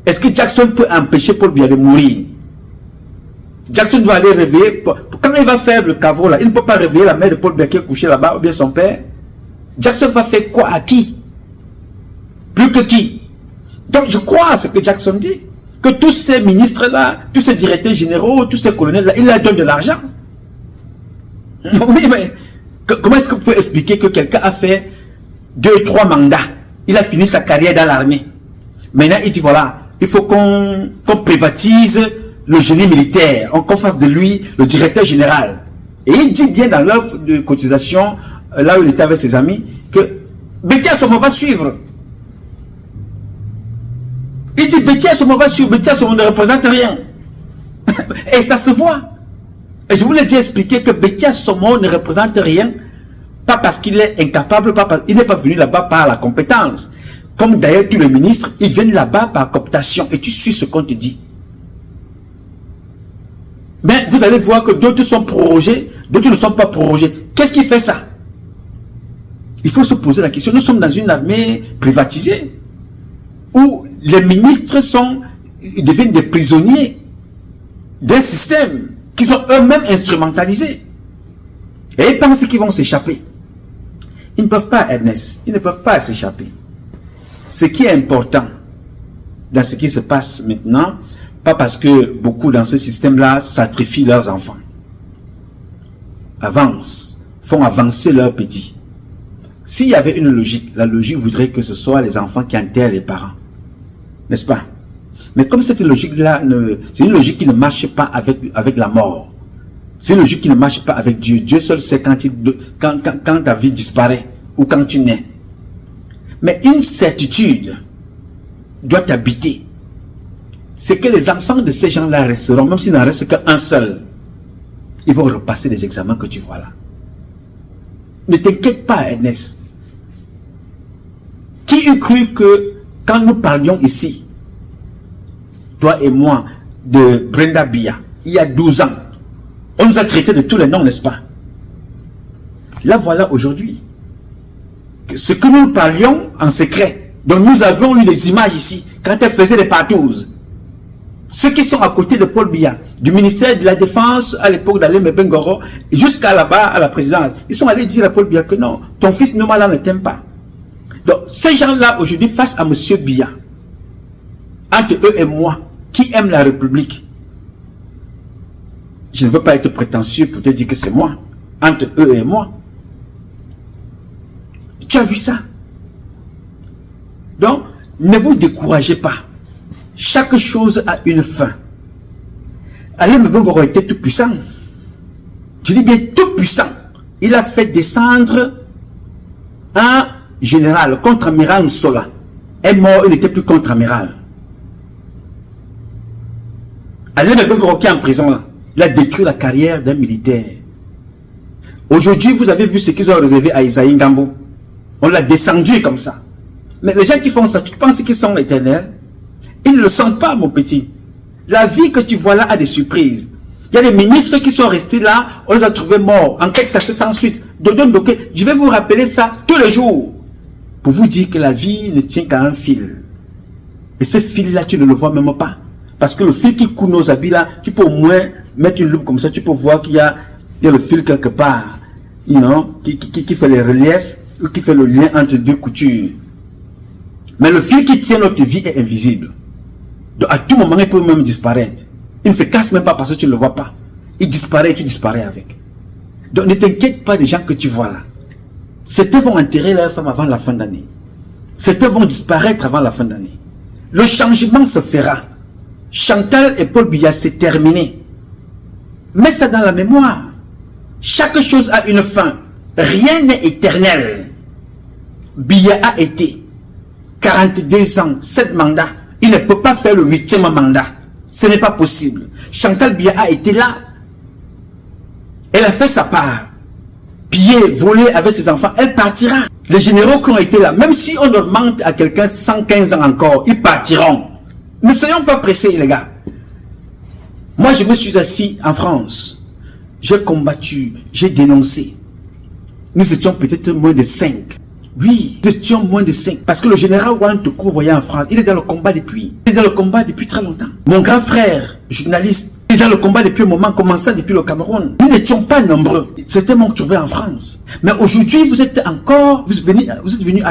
Est-ce que Jackson peut empêcher Paul Biya de mourir? Jackson doit aller réveiller. Quand il va faire le caveau là, il ne peut pas réveiller la mère de Paul Biya qui est couchée là-bas, ou bien son père. Jackson va faire quoi à qui? Plus que qui? Donc je crois à ce que Jackson dit. Que tous ces ministres là, tous ces directeurs généraux, tous ces colonels là, il leur donne de l'argent. Oui, mais comment est-ce que vous pouvez expliquer que quelqu'un a fait 2, 3 mandats? Il a fini sa carrière dans l'armée. Maintenant il dit voilà, il faut qu'on privatise le génie militaire, qu'on fasse de lui le directeur général. Et il dit bien dans l'offre de cotisation, là où il était avec ses amis, que Bétia Somo va suivre. Il dit Bétia Somo va suivre, Bétia Somo ne représente rien. Et ça se voit. Et je voulais déjà expliquer que Bétia Somo ne représente rien, pas parce qu'il est incapable, il n'est pas venu là-bas par la compétence. Comme d'ailleurs tous les ministres, ils viennent là-bas par cooptation. Et tu suis ce qu'on te dit. Mais vous allez voir que d'autres sont prorogés, d'autres ne sont pas prorogés. Qu'est-ce qui fait ça? Il faut se poser la question. Nous sommes dans une armée privatisée où les ministres deviennent des prisonniers d'un système qu'ils ont eux-mêmes instrumentalisé. Et ils pensent qu'ils vont s'échapper. Ils ne peuvent pas, Ernest. Ils ne peuvent pas s'échapper. Ce qui est important dans ce qui se passe maintenant, pas parce que beaucoup dans ce système-là sacrifient leurs enfants. Font avancer leurs petits. S'il y avait une logique, la logique voudrait que ce soit les enfants qui enterrent les parents. N'est-ce pas? Mais comme cette logique-là, c'est une logique qui ne marche pas avec la mort. C'est une logique qui ne marche pas avec Dieu. Dieu seul sait quand ta vie disparaît ou quand tu nais. Mais une certitude doit t'habiter. C'est que les enfants de ces gens-là resteront, même s'il n'en reste qu'un seul. Ils vont repasser les examens que tu vois là. Ne t'inquiète pas, Ernest. Qui eût cru que quand nous parlions ici, toi et moi, de Brenda Biya, il y a 12 ans, on nous a traités de tous les noms, n'est-ce pas? Là, voilà aujourd'hui. Ce que nous parlions en secret, dont nous avons eu les images ici, quand elle faisait des partouzes. Ceux qui sont à côté de Paul Biya, du ministère de la Défense à l'époque d'Alain Mebengoro, jusqu'à là-bas à la présidence, ils sont allés dire à Paul Biya que non, ton fils Nomala ne t'aime pas. Donc, ces gens-là aujourd'hui face à M. Biya, Entre eux et moi, qui aime la République? Je ne veux pas être prétentieux pour te dire que c'est moi. Entre eux et moi. Tu as vu ça? Donc, ne vous découragez pas. Chaque chose a une fin. Ali Mbengoro était tout puissant. Je dis bien tout puissant. Il a fait descendre un général, contre-amiral Nsola. Est mort, il n'était plus contre-amiral. Ali Mbengoro qui est en prison là, il a détruit la carrière d'un militaire. Aujourd'hui, vous avez vu ce qu'ils ont réservé à Isaïe Ngambo. On l'a descendu comme ça. Mais les gens qui font ça, tu penses qu'ils sont éternels? Ils ne le sont pas, mon petit. La vie que tu vois là a des surprises. Il y a des ministres qui sont restés là, on les a trouvés morts. Enquête cassée sans suite. Je vais vous rappeler ça tous les jours. Pour vous dire que la vie ne tient qu'à un fil. Et ce fil-là, tu ne le vois même pas. Parce que le fil qui coule nos habits là, tu peux au moins mettre une loupe comme ça, tu peux voir qu'il y a le fil quelque part. You know, qui fait les reliefs, ou qui fait le lien entre deux coutures. Mais le fil qui tient notre vie est invisible. Donc à tout moment, il peut même disparaître. Il ne se casse même pas parce que tu ne le vois pas. Il disparaît et tu disparais avec. Donc ne t'inquiète pas des gens que tu vois là. Certains vont enterrer leur femme avant la fin d'année. Certains vont disparaître avant la fin d'année. Le changement se fera. Chantal et Paul Biya, c'est terminé. Mets ça dans la mémoire. Chaque chose a une fin. Rien n'est éternel. Biya a été 42 ans, 7 mandats. Il ne peut pas faire le 8e mandat. Ce n'est pas possible. Chantal Biya a été là. Elle a fait sa part. Pillé, volé avec ses enfants. Elle partira. Les généraux qui ont été là, même si on demande à quelqu'un 115 ans encore, ils partiront. Ne soyons pas pressés, les gars. Moi, je me suis assis en France. J'ai combattu, j'ai dénoncé. Nous étions peut-être moins de 5. Oui, nous étions moins de 5. Parce que le général Wan Toko voyait en France. Il est dans le combat depuis. Il est dans le combat depuis très longtemps. Mon grand frère, journaliste, il est dans le combat depuis un moment, commençant depuis le Cameroun. Nous n'étions pas nombreux. C'était mon trouvé en France. Mais aujourd'hui, vous êtes encore, vous êtes venus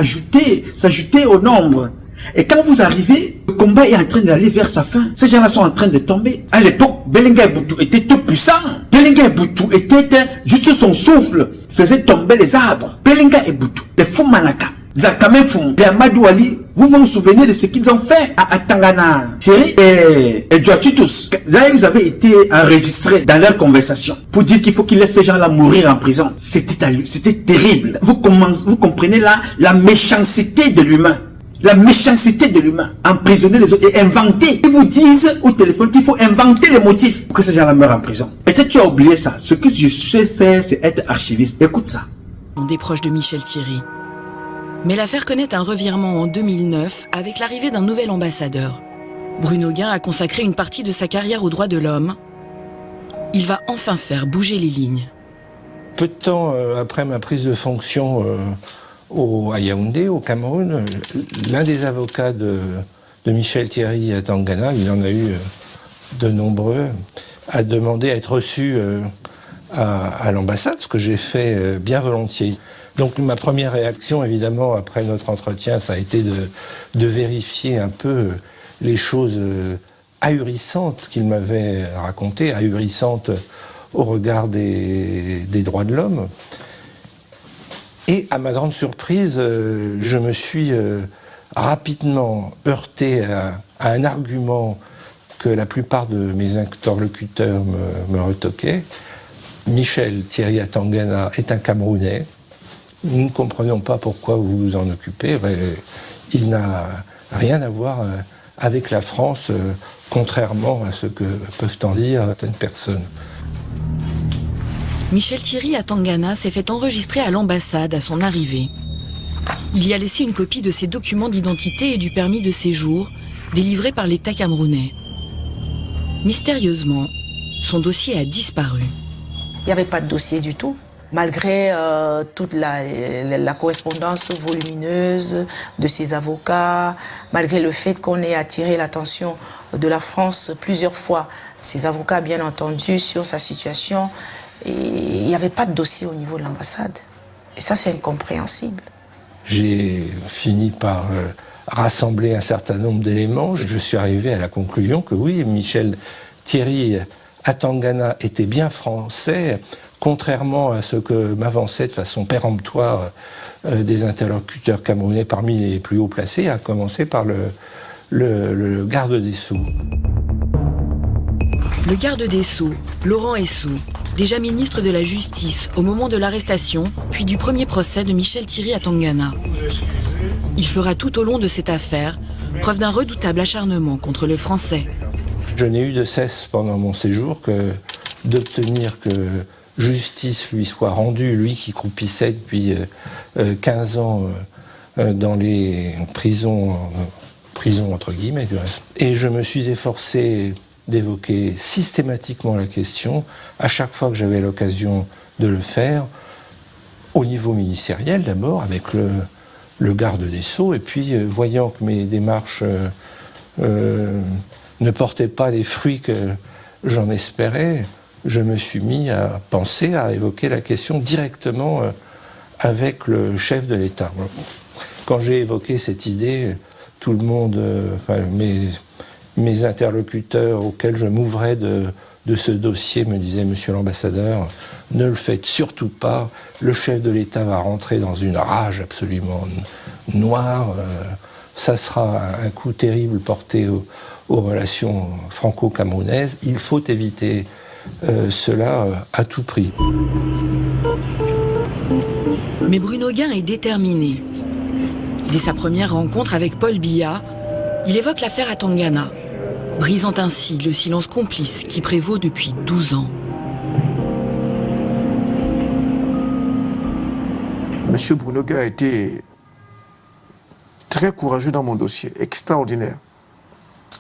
s'ajouter au nombre. Et quand vous arrivez, le combat est en train d'aller vers sa fin. Ces gens-là sont en train de tomber. À l'époque, Belenga Boutou était tout puissant. Belenga Boutou était juste son souffle faisait tomber les arbres. Belenga et Boutou, les Foumanaka, Zakame Foum, les Amadou Ali, vous vous souvenez de ce qu'ils ont fait à Tangana, Thierry et Djoatitus. Là, ils avaient été enregistrés dans leur conversation pour dire qu'il faut qu'ils laissent ces gens-là mourir en prison. C'était terrible. Vous comprenez là la méchanceté de l'humain. La méchanceté de l'humain, emprisonner les autres et inventer. Ils vous disent au téléphone qu'il faut inventer les motifs pour que ces gens-là meurent en prison. Peut-être tu as oublié ça. Ce que je sais faire, c'est être archiviste. Écoute ça. Des proches de Michel Thierry. Mais l'affaire connaît un revirement en 2009 avec l'arrivée d'un nouvel ambassadeur. Bruno Guin a consacré une partie de sa carrière aux droits de l'homme. Il va enfin faire bouger les lignes. Peu de temps après ma prise de fonction à Yaoundé, au Cameroun, l'un des avocats de Michel Thierry à Tangana, il en a eu de nombreux, a demandé à être reçu à l'ambassade, ce que j'ai fait bien volontiers. Donc ma première réaction, évidemment, après notre entretien, ça a été de vérifier un peu les choses ahurissantes qu'il m'avait racontées, ahurissantes au regard des droits de l'homme. Et à ma grande surprise, je me suis rapidement heurté à un argument que la plupart de mes interlocuteurs me retoquaient. Michel Thierry à Tangana est un Camerounais. Nous ne comprenons pas pourquoi vous vous en occupez. Il n'a rien à voir avec la France, contrairement à ce que peuvent en dire certaines personnes. Michel Thierry à Tangana s'est fait enregistrer à l'ambassade à son arrivée. Il y a laissé une copie de ses documents d'identité et du permis de séjour délivré par l'État camerounais. Mystérieusement, son dossier a disparu. Il n'y avait pas de dossier du tout. Malgré toute la correspondance volumineuse de ses avocats, malgré le fait qu'on ait attiré l'attention de la France plusieurs fois, ses avocats bien entendu sur sa situation, et il n'y avait pas de dossier au niveau de l'ambassade. Et ça, c'est incompréhensible. J'ai fini par rassemblé un certain nombre d'éléments. Je suis arrivé à la conclusion que oui, Michel Thierry Atangana était bien français, contrairement à ce que m'avançaient de façon péremptoire des interlocuteurs camerounais parmi les plus haut placés, à commencer par le garde des Sceaux. Le garde des Sceaux, Laurent Essou, déjà ministre de la Justice au moment de l'arrestation, puis du premier procès de Michel Thierry Atangana. Il fera tout au long de cette affaire preuve d'un redoutable acharnement contre le français. Je n'ai eu de cesse pendant mon séjour que d'obtenir que justice lui soit rendue, lui qui croupissait depuis 15 ans dans les prisons entre guillemets du reste. Et je me suis efforcé d'évoquer systématiquement la question, à chaque fois que j'avais l'occasion de le faire, au niveau ministériel d'abord, avec le garde des Sceaux, et puis voyant que mes démarches ne portaient pas les fruits que j'en espérais, je me suis mis à penser, à évoquer la question directement avec le chef de l'État. Quand j'ai évoqué cette idée, tout le monde, mes interlocuteurs auxquels je m'ouvrais de ce dossier me disaient « Monsieur l'ambassadeur, ne le faites surtout pas, le chef de l'État va rentrer dans une rage absolument noire, ça sera un coup terrible porté aux relations franco-camerounaises, il faut éviter cela à tout prix. » Mais Bruno Guin est déterminé. Dès sa première rencontre avec Paul Biya, il évoque l'affaire Atangana, brisant ainsi le silence complice qui prévaut depuis 12 ans. Monsieur Bruno Guin a été très courageux dans mon dossier, extraordinaire.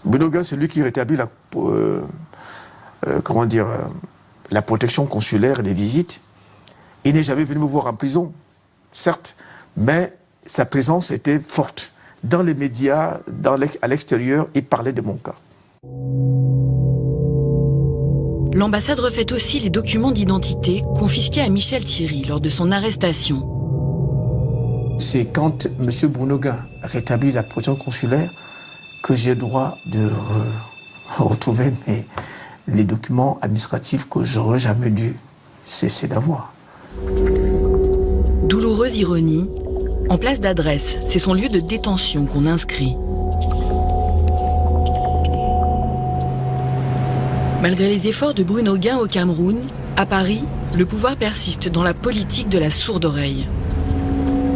Bruno Guin, c'est lui qui rétablit la protection consulaire et les visites. Il n'est jamais venu me voir en prison, certes, mais sa présence était forte. Dans les médias, à l'extérieur, il parlait de mon cas. L'ambassade refait aussi les documents d'identité confisqués à Michel Thierry lors de son arrestation. C'est quand M. Bruno Guin rétablit la protection consulaire que j'ai le droit de retrouver les documents administratifs que j'aurais jamais dû cesser d'avoir. Douloureuse ironie, en place d'adresse, c'est son lieu de détention qu'on inscrit. Malgré les efforts de Bruno Guin au Cameroun, à Paris, le pouvoir persiste dans la politique de la sourde oreille.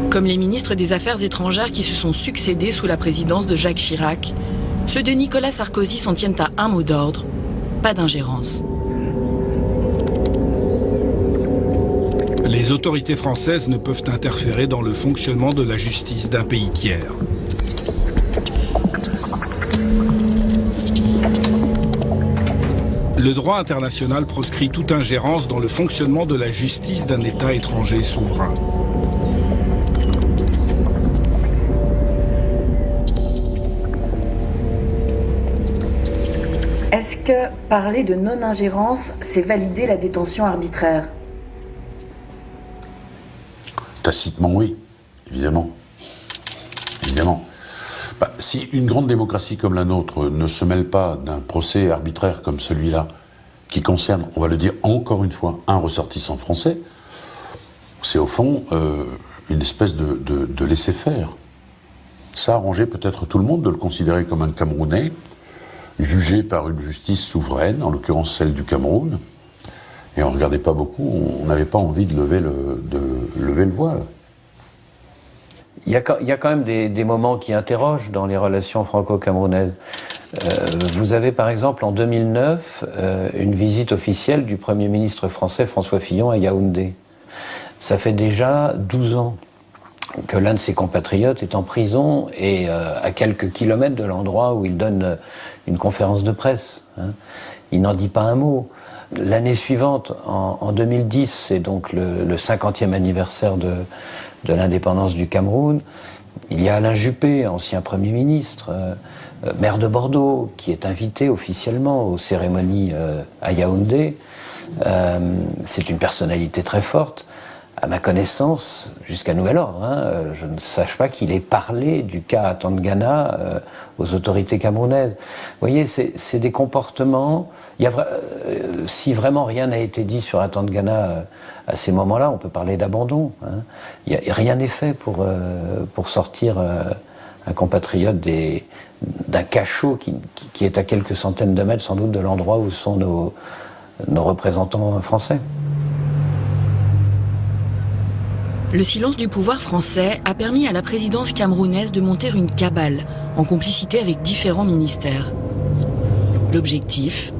Comme les ministres des Affaires étrangères qui se sont succédés sous la présidence de Jacques Chirac, ceux de Nicolas Sarkozy s'en tiennent à un mot d'ordre, pas d'ingérence. Les autorités françaises ne peuvent interférer dans le fonctionnement de la justice d'un pays tiers. Le droit international proscrit toute ingérence dans le fonctionnement de la justice d'un État étranger souverain. Est-ce que parler de non-ingérence, c'est valider la détention arbitraire ? Tacitement, oui, évidemment. Évidemment. Si une grande démocratie comme la nôtre ne se mêle pas d'un procès arbitraire comme celui-là, qui concerne, on va le dire encore une fois, un ressortissant français, c'est au fond une espèce de laisser-faire. Ça arrangeait peut-être tout le monde de le considérer comme un Camerounais, jugé par une justice souveraine, en l'occurrence celle du Cameroun, et on ne regardait pas beaucoup, on n'avait pas envie de lever le voile. Il y a quand même des moments qui interrogent dans les relations franco-camerounaises. Vous avez par exemple en 2009 une visite officielle du Premier ministre français François Fillon à Yaoundé. Ça fait déjà 12 ans que l'un de ses compatriotes est en prison et à quelques kilomètres de l'endroit où il donne une conférence de presse. Il n'en dit pas un mot. L'année suivante, en 2010, c'est donc le 50e anniversaire de l'indépendance du Cameroun. Il y a Alain Juppé, ancien Premier ministre, maire de Bordeaux, qui est invité officiellement aux cérémonies à Yaoundé. C'est une personnalité très forte. à ma connaissance, jusqu'à nouvel ordre, je ne sache pas qu'il ait parlé du cas Atangana aux autorités camerounaises. Vous voyez, c'est des comportements... si vraiment rien n'a été dit sur Atangana à ces moments-là, on peut parler d'abandon. Rien n'est fait pour sortir un compatriote d'un cachot qui est à quelques centaines de mètres, sans doute, de l'endroit où sont nos représentants français. Le silence du pouvoir français a permis à la présidence camerounaise de monter une cabale en complicité avec différents ministères. L'objectif,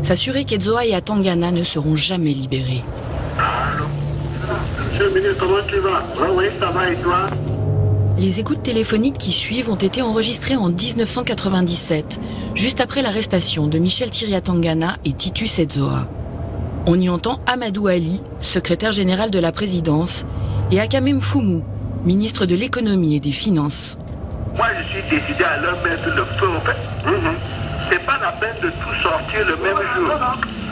s'assurer qu'Edzoa et Atangana ne seront jamais libérés. Monsieur le ministre, comment tu vas? Oui, ça va et toi? Les écoutes téléphoniques qui suivent ont été enregistrées en 1997, juste après l'arrestation de Michel Thierry Atangana et Titus Edzoa. On y entend Amadou Ali, secrétaire général de la présidence, et Akamem Foumou, ministre de l'économie et des finances. Moi, je suis décidé à leur mettre le feu au fait. C'est pas la peine de tout sortir le même jour.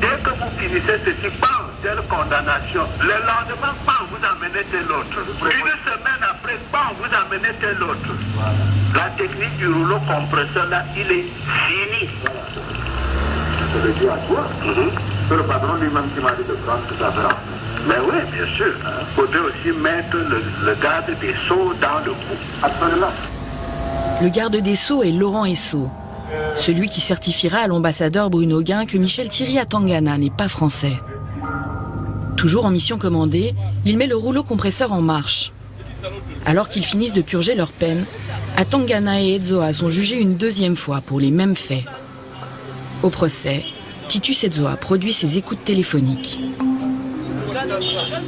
Dès que vous finissez ceci, bam, telle condamnation. Le lendemain, bam, vous amenez tel autre. Une semaine après, bam, vous amenez tel autre. La technique du rouleau compresseur, là, il est fini. Je le dis à toi. C'est le patron lui-même qui m'a dit de prendre tout ça. Mais oui, bien sûr. Il faudrait aussi mettre le garde des Sceaux dans le coup. Absolument. Le garde des Sceaux est Laurent Esso, celui qui certifiera à l'ambassadeur Bruno Guin que Michel Thierry Atangana n'est pas français. Toujours en mission commandée, il met le rouleau compresseur en marche. Alors qu'ils finissent de purger leur peine, Atangana et Edzoa sont jugés une deuxième fois pour les mêmes faits. Au procès, Titus Edzoa produit ses écoutes téléphoniques.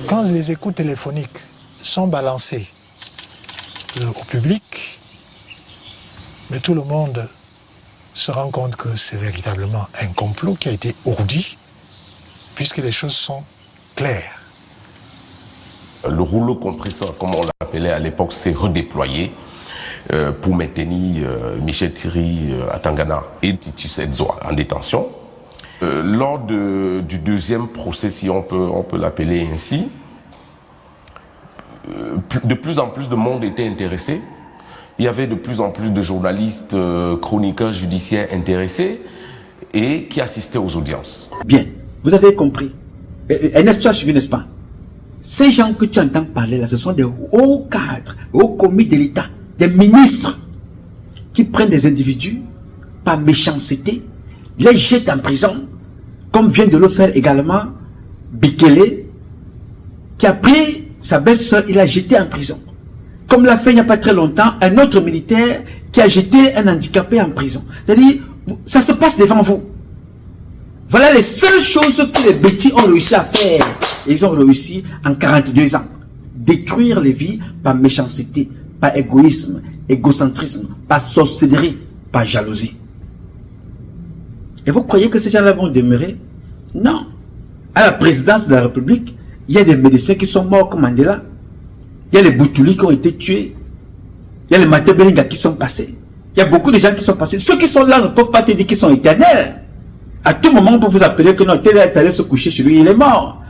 Quand les écoutes téléphoniques sont balancées au public, mais tout le monde se rend compte que c'est véritablement un complot qui a été ourdi, puisque les choses sont claires. Le rouleau compresseur, comme on l'appelait à l'époque, s'est redéployé pour maintenir Michel Thierry Atangana et Titus Edzoa en détention. Lors du deuxième procès, si on peut l'appeler ainsi, de plus en plus de monde était intéressé. Il y avait de plus en plus de journalistes, chroniqueurs judiciaires intéressés et qui assistaient aux audiences. Bien, vous avez compris. Ernest, tu as suivi, n'est-ce pas? Ces gens que tu entends parler là, ce sont des hauts cadres, hauts commis de l'État, des ministres qui prennent des individus par méchanceté, les jettent en prison, comme vient de le faire également Bikele, qui a pris sa belle-sœur, il l'a jeté en prison. Comme l'a fait il n'y a pas très longtemps un autre militaire qui a jeté un handicapé en prison. C'est-à-dire, ça se passe devant vous. Voilà les seules choses que les bêtis ont réussi à faire. Et ils ont réussi en 42 ans. Détruire les vies par méchanceté, par égoïsme, égocentrisme, par sorcellerie, par jalousie. Et vous croyez que ces gens-là vont demeurer? Non. À la présidence de la République, il y a des médecins qui sont morts comme Mandela. Il y a les Boutoulis qui ont été tués. Il y a les Maté Belinga qui sont passés. Il y a beaucoup de gens qui sont passés. Ceux qui sont là ne peuvent pas te dire qu'ils sont éternels. À tout moment, on peut vous appeler que non, tel est allé se coucher chez lui, il est mort.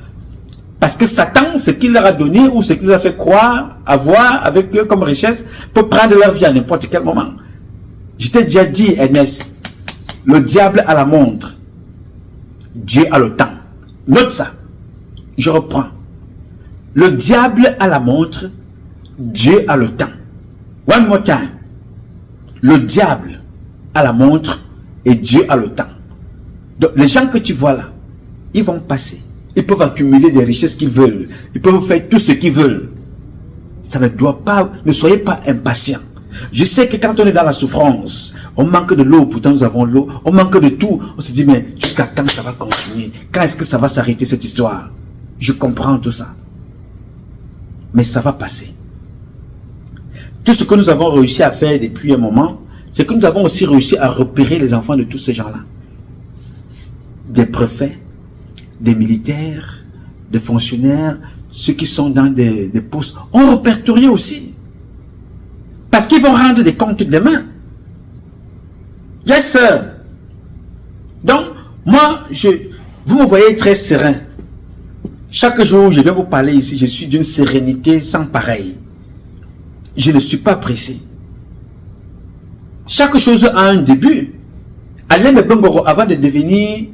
Parce que Satan, ce qu'il leur a donné ou ce qu'il leur a fait croire, avoir avec eux comme richesse, peut prendre leur vie à n'importe quel moment. Je t'ai déjà dit, Ernest, le diable a la montre, Dieu a le temps. Note ça. Je reprends. Le diable a la montre, Dieu a le temps. One more time. Le diable a la montre et Dieu a le temps. Donc, les gens que tu vois là, ils vont passer. Ils peuvent accumuler des richesses qu'ils veulent. Ils peuvent faire tout ce qu'ils veulent. Ça ne doit pas, ne soyez pas impatients. Je sais que quand on est dans la souffrance, on manque de l'eau, pourtant nous avons l'eau. On manque de tout. On se dit, mais jusqu'à quand ça va continuer? Quand est-ce que ça va s'arrêter cette histoire? Je comprends tout ça. Mais ça va passer. Tout ce que nous avons réussi à faire depuis un moment, c'est que nous avons aussi réussi à repérer les enfants de tous ces gens-là. Des préfets, des militaires, des fonctionnaires, ceux qui sont dans des postes, on répertorié aussi. Parce qu'ils vont rendre des comptes demain. Yes, sir. Donc, moi, vous me voyez très serein. Chaque jour, je vais vous parler ici, je suis d'une sérénité sans pareil. Je ne suis pas pressé. Chaque chose a un début. Alain Bengoro, avant de devenir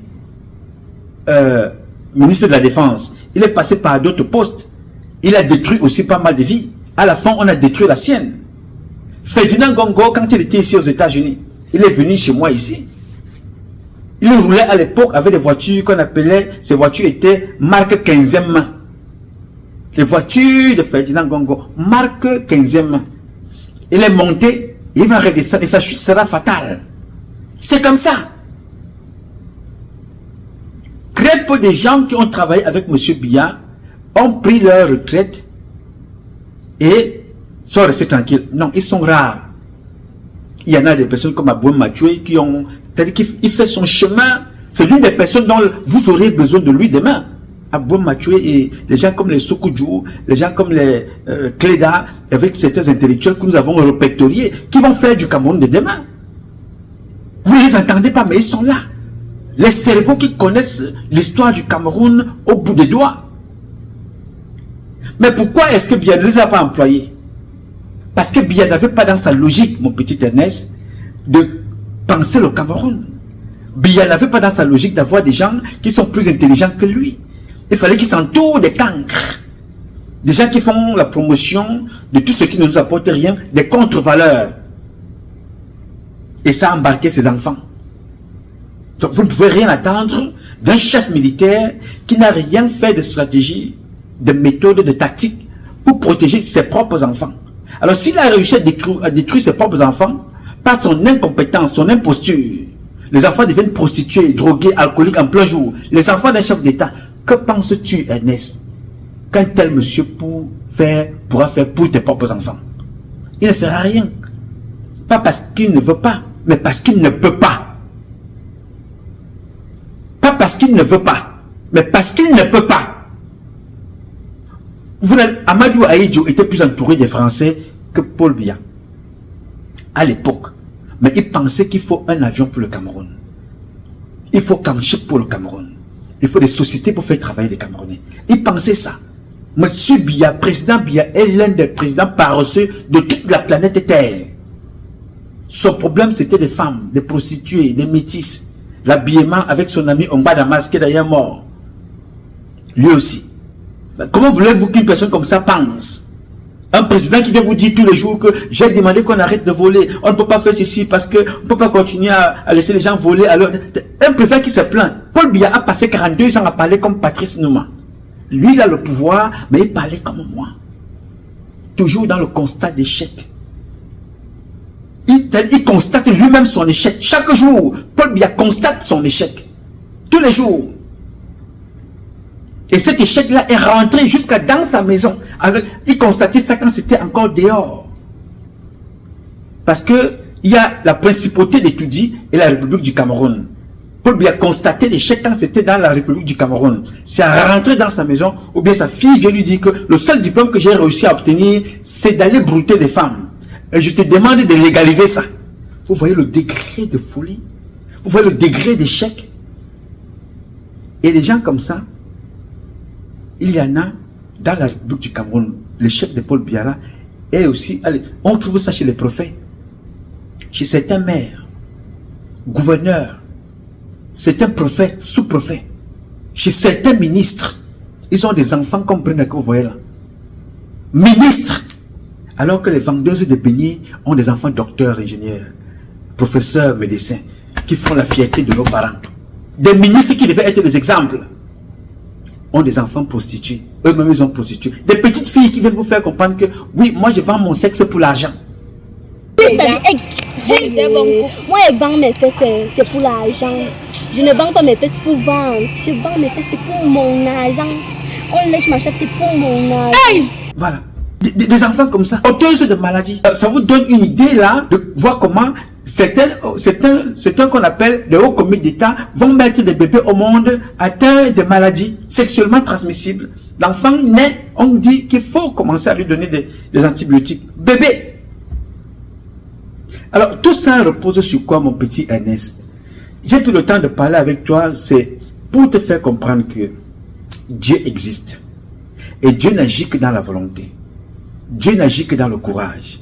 ministre de la Défense, il est passé par d'autres postes. Il a détruit aussi pas mal de vies. À la fin, on a détruit la sienne. Ferdinand Gongo, quand il était ici aux États-Unis, il est venu chez moi ici. Il roulait à l'époque avec des voitures qu'on appelait, ces voitures étaient marque 15e main. Les voitures de Ferdinand Gongo, marque 15e main. Il est monté, il va redescendre et sa chute sera fatale. C'est comme ça. Très peu de gens qui ont travaillé avec M. Biya ont pris leur retraite et sont restés tranquilles. Non, ils sont rares. Il y en a des personnes comme Abouem Mathieu qui ont... C'est-à-dire qu'il fait son chemin. C'est l'une des personnes dont vous aurez besoin de lui demain. Abouem Mathieu et les gens comme les Sokoudjou, les gens comme les Cléda, avec certains intellectuels que nous avons répertoriés, qui vont faire du Cameroun de demain. Vous ne les entendez pas, mais ils sont là. Les cerveaux qui connaissent l'histoire du Cameroun au bout des doigts. Mais pourquoi est-ce que Biya ne les a pas employés? Parce que Biya n'avait pas dans sa logique, mon petit Ernest, de penser le Cameroun. Biya n'avait pas dans sa logique d'avoir des gens qui sont plus intelligents que lui. Il fallait qu'il s'entoure des cancres. Des gens qui font la promotion de tout ce qui ne nous apporte rien, des contre-valeurs. Et ça a embarqué ses enfants. Donc vous ne pouvez rien attendre d'un chef militaire qui n'a rien fait de stratégie, de méthode, de tactique pour protéger ses propres enfants. Alors s'il a réussi à détruire ses propres enfants par son incompétence, son imposture, les enfants deviennent prostitués, drogués, alcooliques en plein jour. Les enfants d'un chef d'État, que penses-tu, Ernest, qu'un tel monsieur pourra faire pour tes propres enfants? Il ne fera rien. Pas parce qu'il ne veut pas, mais parce qu'il ne peut pas. Pas parce qu'il ne veut pas, mais parce qu'il ne peut pas. Amadou Ahidjo était plus entouré des Français que Paul Biya à l'époque. Mais il pensait qu'il faut un avion pour le Cameroun. Il faut Kamchik pour le Cameroun. Il faut des sociétés pour faire travailler les Camerounais. Il pensait ça. Monsieur Biya, président Biya, est l'un des présidents paresseux de toute la planète Terre. Son problème, c'était des femmes, des prostituées, des métisses. L'habillement avec son ami Omba Damas, qui est d'ailleurs mort. Lui aussi. Comment voulez-vous qu'une personne comme ça pense? Un président qui vient vous dire tous les jours que j'ai demandé qu'on arrête de voler. On ne peut pas faire ceci parce qu'on ne peut pas continuer à laisser les gens voler. Alors, un président qui se plaint. Paul Biya a passé 42 ans à parler comme Patrice Nouma. Lui, il a le pouvoir, mais il parlait comme moi. Toujours dans le constat d'échec. Il constate lui-même son échec. Chaque jour, Paul Biya constate son échec. Tous les jours. Et cet échec-là est rentré jusqu'à dans sa maison. Il constatait ça quand c'était encore dehors. Parce que il y a la principauté des Toudi et la République du Cameroun. Paul Biya constatait l'échec quand c'était dans la République du Cameroun. C'est à rentrer dans sa maison, ou bien sa fille vient lui dire que le seul diplôme que j'ai réussi à obtenir, c'est d'aller brouter les femmes. Et je te demande de légaliser ça. Vous voyez le degré de folie? Vous voyez le degré d'échec? Et les gens comme ça, il y en a dans la République du Cameroun. L'échec de Paul Biya est aussi... Allez, on trouve ça chez les préfets, chez certains maires, gouverneurs, certains préfets, sous-préfets, chez certains ministres. Ils ont des enfants comme Brenda que vous voyez là. Ministres. Alors que les vendeuses de beignets ont des enfants docteurs, ingénieurs, professeurs, médecins, qui font la fierté de nos parents. Des ministres qui devaient être des exemples ont des enfants prostitués. Eux-mêmes, ils ont prostitué. Des petites filles qui viennent vous faire comprendre que, oui, moi, je vends mon sexe pour l'argent. Moi, je vends mes fesses, c'est pour l'argent. Je ne vends pas mes fesses pour vendre. Je vends mes fesses, c'est pour mon argent. On lèche ma chatte, c'est pour mon argent. Hey! Voilà. Des enfants comme ça, auteurs de maladies. Ça vous donne une idée là, de voir comment certains qu'on appelle des hauts commis d'État vont mettre des bébés au monde atteints de maladies sexuellement transmissibles. L'enfant naît, on dit qu'il faut commencer à lui donner des antibiotiques. Bébé! Alors, tout ça repose sur quoi, mon petit Ernest? J'ai tout le temps de parler avec toi, c'est pour te faire comprendre que Dieu existe. Et Dieu n'agit que dans la volonté. Dieu n'agit que dans le courage.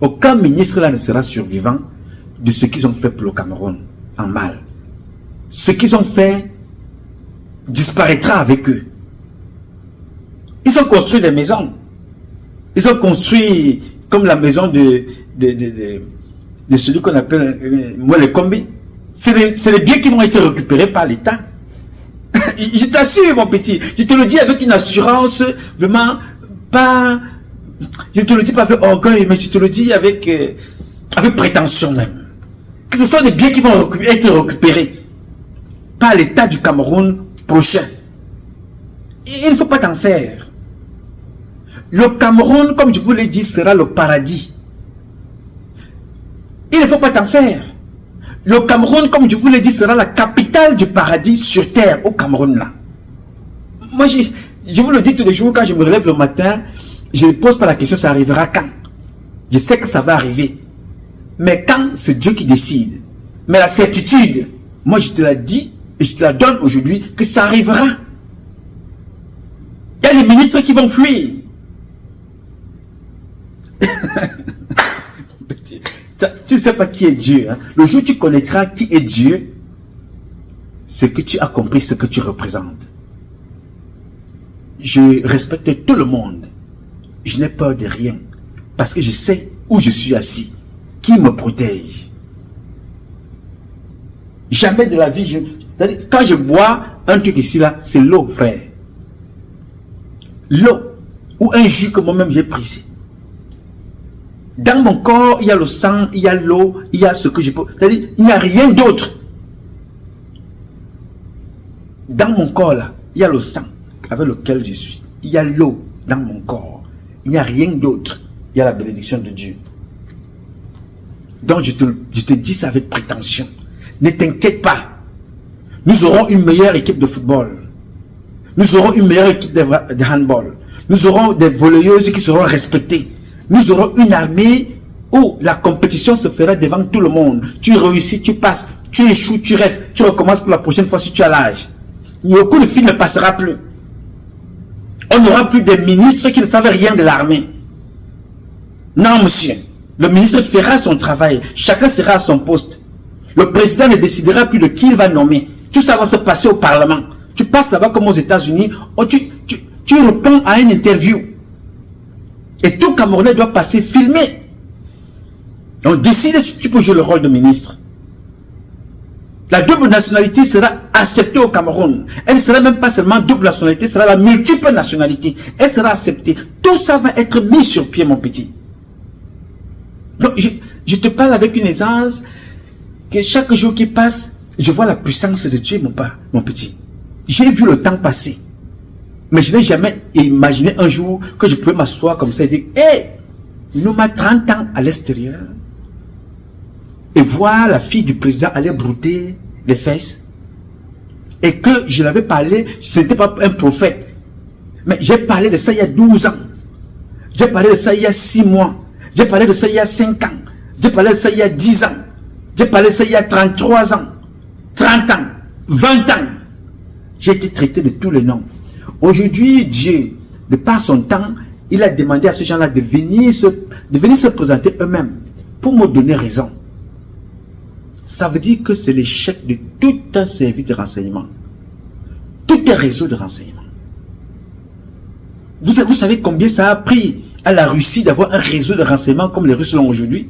Aucun ministre là ne sera survivant de ce qu'ils ont fait pour le Cameroun en mal. Ce qu'ils ont fait disparaîtra avec eux. Ils ont construit des maisons. Ils ont construit comme la maison de celui qu'on appelle les combis. C'est les biens qui vont être récupérés par l'État. Je t'assure, mon petit. Je te le dis avec une assurance vraiment pas... Je ne te le dis pas avec orgueil, mais je te le dis avec prétention même. Que ce sont des biens qui vont être récupérés par l'État du Cameroun prochain. Il ne faut pas t'en faire. Le Cameroun, comme je vous l'ai dit, sera le paradis. Il ne faut pas t'en faire. Le Cameroun, comme je vous l'ai dit, sera la capitale du paradis sur terre, au Cameroun là. Moi, je vous le dis tous les jours, quand je me relève le matin, je ne pose pas la question, ça arrivera quand. Je sais que ça va arriver. Mais quand, c'est Dieu qui décide. Mais la certitude, moi je te la dis, et je te la donne aujourd'hui, que ça arrivera. Il y a les ministres qui vont fuir. Tu ne sais pas qui est Dieu. Hein? Le jour où tu connaîtras qui est Dieu, c'est que tu as compris ce que tu représentes. Je respecte tout le monde. Je n'ai peur de rien. Parce que je sais où je suis assis. Qui me protège. Jamais de la vie, quand je bois un truc ici là, c'est l'eau, frère. L'eau. Ou un jus que moi-même j'ai pris ici. Dans mon corps, il y a le sang, il y a l'eau, il y a ce que je peux... C'est-à-dire, il n'y a rien d'autre. Dans mon corps, là, il y a le sang avec lequel je suis. Il y a l'eau dans mon corps. Il n'y a rien d'autre. Il y a la bénédiction de Dieu. Donc, je te dis ça avec prétention. Ne t'inquiète pas. Nous aurons une meilleure équipe de football. Nous aurons une meilleure équipe de handball. Nous aurons des volleyeuses qui seront respectées. Nous aurons une armée où la compétition se fera devant tout le monde. Tu réussis, tu passes, tu échoues, tu restes, tu recommences pour la prochaine fois si tu as l'âge. Le coup de fil ne passera plus. On n'aura plus des ministres qui ne savent rien de l'armée. Non, monsieur. Le ministre fera son travail. Chacun sera à son poste. Le président ne décidera plus de qui il va nommer. Tout ça va se passer au Parlement. Tu passes là-bas comme aux États-Unis. Tu réponds à une interview. Et tout Camerounais doit passer filmé. On décide si tu peux jouer le rôle de ministre. La double nationalité sera acceptée au Cameroun. Elle ne sera même pas seulement double nationalité, sera la multiple nationalité. Elle sera acceptée. Tout ça va être mis sur pied, mon petit. Donc, je te parle avec une aisance que chaque jour qui passe, je vois la puissance de Dieu, mon petit. J'ai vu le temps passer. Mais je n'ai jamais imaginé un jour que je pouvais m'asseoir comme ça et dire, hé, nous m'a 30 ans à l'extérieur et voir la fille du président aller brouter les fesses et que je l'avais parlé, ce n'était pas un prophète. Mais j'ai parlé de ça il y a 12 ans. J'ai parlé de ça il y a 6 mois. J'ai parlé de ça il y a 5 ans. J'ai parlé de ça il y a 10 ans. J'ai parlé de ça il y a 33 ans. 30 ans. 20 ans. J'ai été traité de tous les noms. Aujourd'hui, Dieu, de par son temps, il a demandé à ces gens-là de venir se présenter eux-mêmes pour me donner raison. Ça veut dire que c'est l'échec de tout un service de renseignement. Tout un réseau de renseignement. Vous savez combien ça a pris à la Russie d'avoir un réseau de renseignement comme les Russes l'ont aujourd'hui?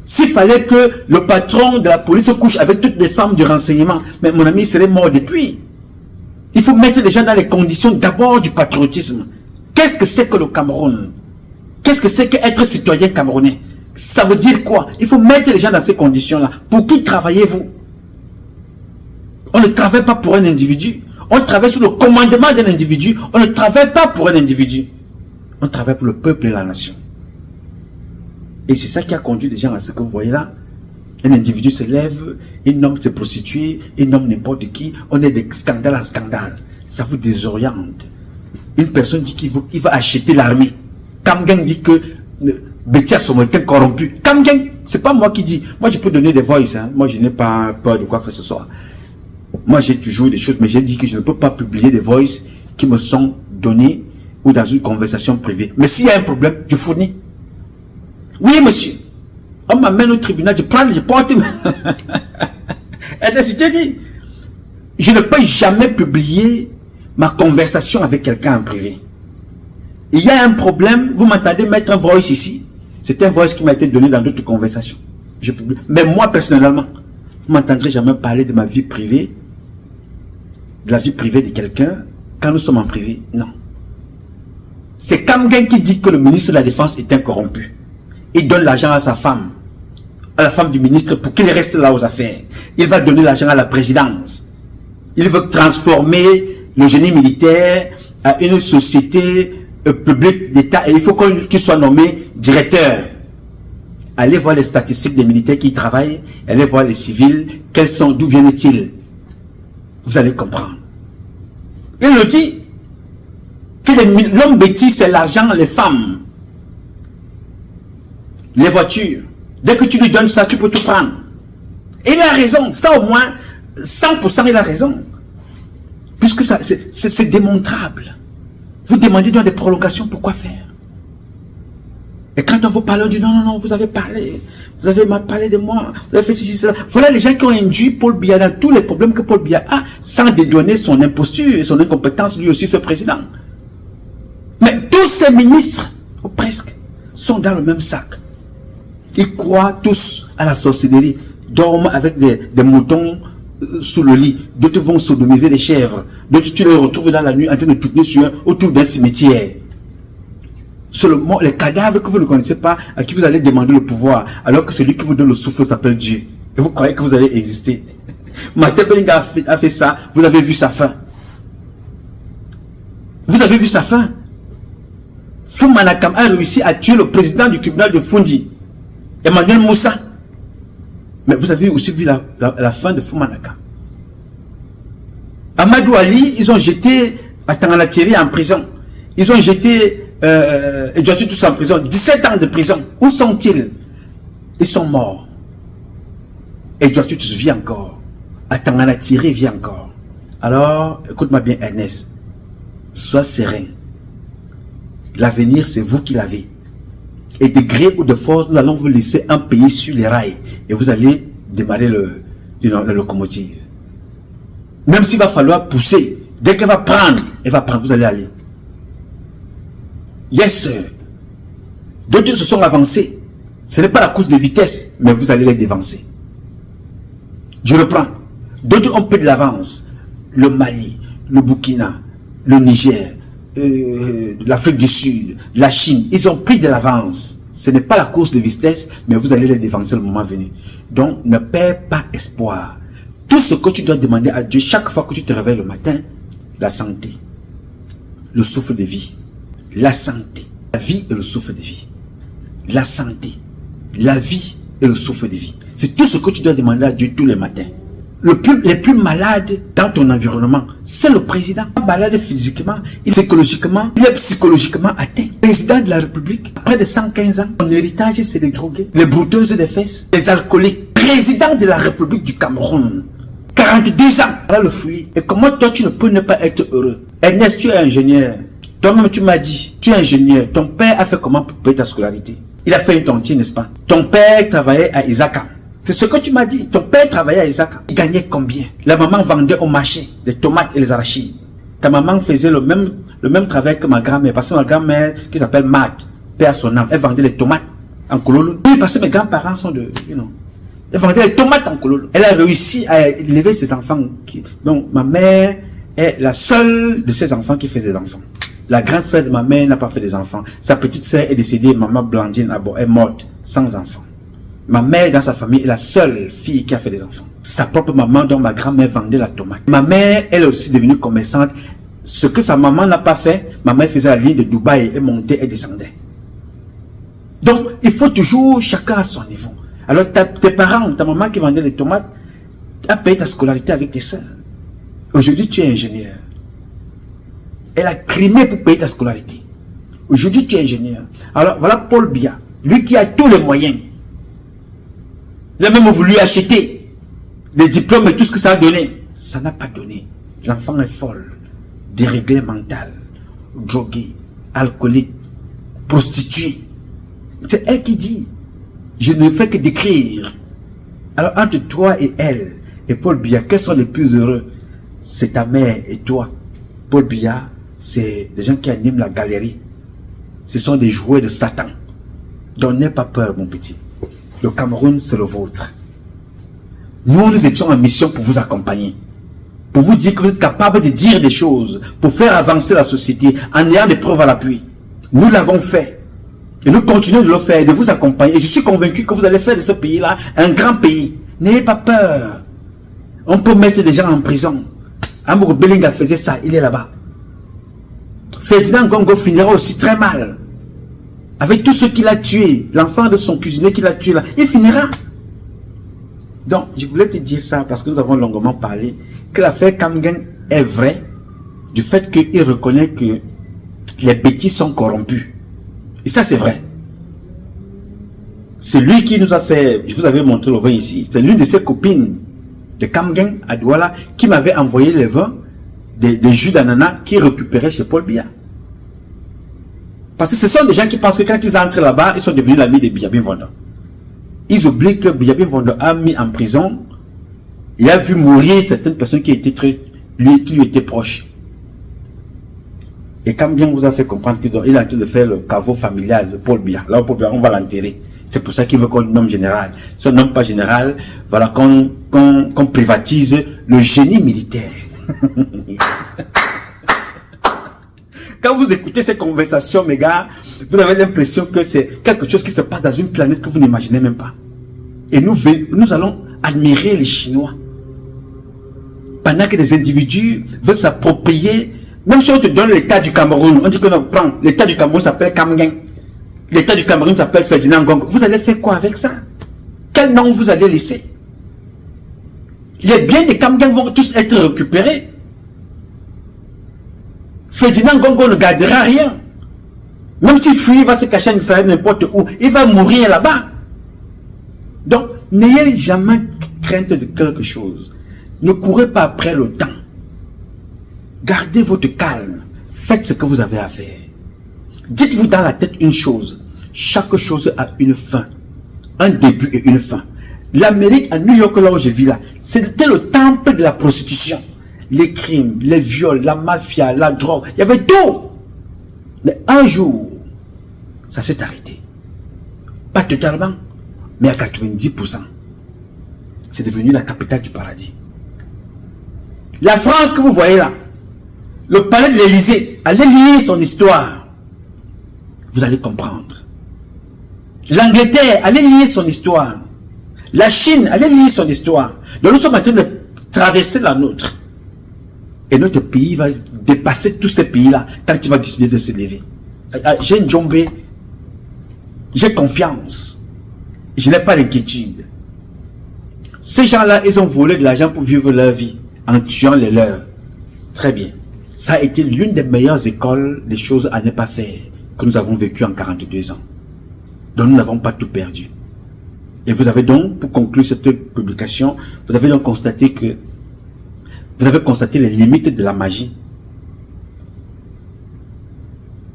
S'il fallait que le patron de la police se couche avec toutes les femmes du renseignement, mais mon ami serait mort depuis. Il faut mettre les gens dans les conditions d'abord du patriotisme. Qu'est-ce que c'est que le Cameroun? Qu'est-ce que c'est qu'être citoyen camerounais? Ça veut dire quoi? Il faut mettre les gens dans ces conditions-là. Pour qui travaillez-vous? On ne travaille pas pour un individu. On travaille sous le commandement d'un individu. On ne travaille pas pour un individu. On travaille pour le peuple et la nation. Et c'est ça qui a conduit les gens à ce que vous voyez là. Un individu se lève, il nomme se prostituer, il nomme n'importe qui. On est de scandale en scandale. Ça vous désoriente. Une personne dit qu'il va acheter l'armée. Kamgang dit que Bétia Somotin corrompu. Kamgang, c'est pas moi qui dis. Moi je peux donner des voices. Hein. Moi je n'ai pas peur de quoi que ce soit. moi j'ai toujours des choses, mais j'ai dit que je ne peux pas publier des voices qui me sont données ou dans une conversation privée. Mais s'il y a un problème, je fournis. Oui, monsieur. On m'amène au tribunal, je prends, je porte. Et je t'ai dit, je ne peux jamais publier ma conversation avec quelqu'un en privé. Il y a un problème, vous m'entendez mettre un voice ici. C'est un voice qui m'a été donné dans d'autres conversations. Je publie. Mais moi, personnellement, vous m'entendrez jamais parler de ma vie privée, de la vie privée de quelqu'un, quand nous sommes en privé. Non. C'est Kamgen qui dit que le ministre de la Défense est un corrompu. Il donne l'argent à sa femme, à la femme du ministre, pour qu'il reste là aux affaires. Il va donner l'argent à la présidence. Il veut transformer le génie militaire à une société publique d'État, et il faut qu'il soit nommé directeur. Allez voir les statistiques des militaires qui y travaillent, allez voir les civils, quels sont, d'où viennent-ils? Vous allez comprendre. Il le dit, que l'homme bêtis, c'est l'argent, les femmes, les voitures. Dès que tu lui donnes ça, tu peux tout prendre. Et il a raison, ça au moins, 100% il a raison. Puisque c'est démontrable. Vous demandez dans des prolongations, pourquoi faire? Et quand on vous parle, on dit non, non, non, vous avez parlé. Vous avez mal parlé de moi. Vous avez fait ceci, cela. Voilà les gens qui ont induit Paul Biya dans tous les problèmes que Paul Biya a, sans dédouaner son imposture et son incompétence, lui aussi, ce président. Mais tous ces ministres, ou presque, sont dans le même sac. Ils croient tous à la sorcellerie, dorment avec des moutons sous le lit. D'autres vont sodomiser des chèvres. D'autres, tu les retrouves dans la nuit en train de tourner autour d'un cimetière. Seulement les cadavres que vous ne connaissez pas, à qui vous allez demander le pouvoir, alors que celui qui vous donne le souffle s'appelle Dieu. Et vous croyez que vous allez exister. Martin Belinga a fait ça, vous avez vu sa fin. Vous avez vu sa fin. Foumanakam a réussi à tuer le président du tribunal de Fundi, Emmanuel Moussa. Mais vous avez aussi vu la fin de Foumanakam. Amadou Ali, ils ont jeté Atangana Thierry en prison. Ils ont jeté Edouard tous en prison. 17 ans de prison. Où sont-ils? Ils sont morts. Edouard tous vit encore. Atangana Thierry vit encore. Alors, écoute-moi bien Ernest. Sois serein. L'avenir, c'est vous qui l'avez. Et de gré ou de force, nous allons vous laisser un pays sur les rails. Et vous allez démarrer la locomotive. Même s'il va falloir pousser. Dès qu'elle va prendre, vous allez aller. Yes, sir. D'autres se sont avancés. Ce n'est pas la course de vitesse, mais vous allez les dévancer. Je reprends. D'autres ont pris de l'avance. Le Mali, le Burkina, le Niger, l'Afrique du Sud, la Chine, ils ont pris de l'avance. Ce n'est pas la course de vitesse, mais vous allez les dévancer le moment venu. Donc, ne perds pas espoir. Tout ce que tu dois demander à Dieu chaque fois que tu te réveilles le matin, la santé, le souffle de vie, la santé, la vie et le souffle de vie, la santé, la vie et le souffle de vie. C'est tout ce que tu dois demander à Dieu tous les matins. Les plus malades dans ton environnement, c'est le président. Il est malade physiquement, il est psychologiquement, il est psychologiquement atteint. Président de la République, près de 115 ans, son héritage c'est les drogués, les brouteuses des fesses, les alcooliques. Président de la République du Cameroun, 42 ans, là le fruit. Et comment toi tu ne peux ne pas être heureux? Ernest, tu es ingénieur. Toi-même tu m'as dit, tu es ingénieur. Ton père a fait comment pour payer ta scolarité? Il a fait une tontine, n'est-ce pas? Ton père travaillait à Isaka. C'est ce que tu m'as dit. Ton père travaillait à Isaka. Il gagnait combien? La maman vendait au marché les tomates et les arachides. Ta maman faisait le même travail que ma grand-mère. Parce que ma grand-mère, qui s'appelle Matt, père son âme, elle vendait les tomates en Kololo. Oui, parce que mes grands-parents sont de... Elle vendait les tomates en Kololo. Elle a réussi à élever ses enfants. Donc, ma mère est la seule de ses enfants qui fait des enfants. La grande sœur de ma mère n'a pas fait des enfants. Sa petite sœur est décédée, maman Blandine Abo est morte sans enfants. Ma mère dans sa famille est la seule fille qui a fait des enfants. Sa propre maman dont ma grand-mère vendait la tomate. Ma mère, elle est aussi devenue commerçante. Ce que sa maman n'a pas fait, ma mère faisait la ligne de Dubaï, elle montait et descendait. Donc, il faut toujours chacun à son niveau. Alors, tes parents, ta maman qui vendait les tomates, a payé ta scolarité avec tes soeurs. Aujourd'hui, tu es ingénieur. Elle a crimé pour payer ta scolarité. Aujourd'hui, tu es ingénieur. Alors, voilà Paul Biya, lui qui a tous les moyens. Il a même voulu acheter les diplômes et tout ce que ça a donné. Ça n'a pas donné. L'enfant est folle, déréglé mental, drogué, alcoolique, prostituée. C'est elle qui dit. Je ne fais que décrire. Alors entre toi et elle, et Paul Biya, quels sont les plus heureux? C'est ta mère et toi. Paul Biya, c'est des gens qui animent la galerie. Ce sont des jouets de Satan. Donc n'aie pas peur, mon petit. Le Cameroun, c'est le vôtre. Nous étions en mission pour vous accompagner. Pour vous dire que vous êtes capable de dire des choses, pour faire avancer la société en ayant des preuves à l'appui. Nous l'avons fait. Et nous continuons de le faire, de vous accompagner. Et je suis convaincu que vous allez faire de ce pays-là un grand pays. N'ayez pas peur. On peut mettre des gens en prison. Amour Belinga faisait ça, il est là-bas. Ferdinand Gongo finira aussi très mal. Avec tout ce qu'il a tué, l'enfant de son cuisinier qu'il a tué là, il finira. Donc, je voulais te dire ça parce que nous avons longuement parlé que l'affaire Kamgen est vraie du fait qu'il reconnaît que les bêtises sont corrompus. Et ça, c'est vrai. C'est lui qui nous a fait, je vous avais montré le vin ici, c'est l'une de ses copines de Kamgen à Douala qui m'avait envoyé le vin des jus d'ananas qu'il récupérait chez Paul Biya. Parce que ce sont des gens qui pensent que quand ils entrent là-bas, ils sont devenus l'ami de Biya Binvondo. Ils oublient que Biya Binvondo a mis en prison, il a vu mourir certaines personnes qui étaient qui lui étaient proches. Et Kamgen vous a fait comprendre qu'il est en train de faire le caveau familial de Paul Biya. Là, Paul Biya, on va l'enterrer. C'est pour ça qu'il veut qu'on nomme général. Si on nomme pas général, voilà qu'on privatise le génie militaire. Quand vous écoutez ces conversations, mes gars, vous avez l'impression que c'est quelque chose qui se passe dans une planète que vous n'imaginez même pas. Et nous allons admirer les Chinois. Pendant que des individus veulent s'approprier, même si on te donne l'état du Cameroun, on dit que non, prends, l'état du Cameroun s'appelle Kamgen. L'état du Cameroun s'appelle Ferdinand Gongo. Vous allez faire quoi avec ça? Quel nom vous allez laisser? Les biens de Kamgen vont tous être récupérés. Ferdinand Gongo ne gardera rien. Même s'il fuit, il va se cacher en Israël n'importe où. Il va mourir là-bas. Donc, n'ayez jamais crainte de quelque chose. Ne courez pas après le temps. Gardez votre calme. Faites ce que vous avez à faire. Dites-vous dans la tête une chose. Chaque chose a une fin. Un début et une fin. L'Amérique, à New York, là où je vis là, c'était le temple de la prostitution. Les crimes, les viols, la mafia, la drogue, il y avait tout. Mais un jour, ça s'est arrêté. Pas totalement, mais à 90%. C'est devenu la capitale du paradis. La France que vous voyez là, le palais de l'Élysée, allez lire son histoire. Vous allez comprendre. L'Angleterre, allez lire son histoire. La Chine, allez lire son histoire. Donc nous sommes en train de traverser la nôtre. Et notre pays va dépasser tous ces pays-là quand il va décider de se lever. J'ai une jombe, j'ai confiance. Je n'ai pas d'inquiétude. Ces gens-là, ils ont volé de l'argent pour vivre leur vie en tuant les leurs. Très bien. Ça a été l'une des meilleures écoles des choses à ne pas faire que nous avons vécu en 42 ans. Donc nous n'avons pas tout perdu. Et vous avez donc, pour conclure cette publication, vous avez donc constaté que vous avez constaté les limites de la magie.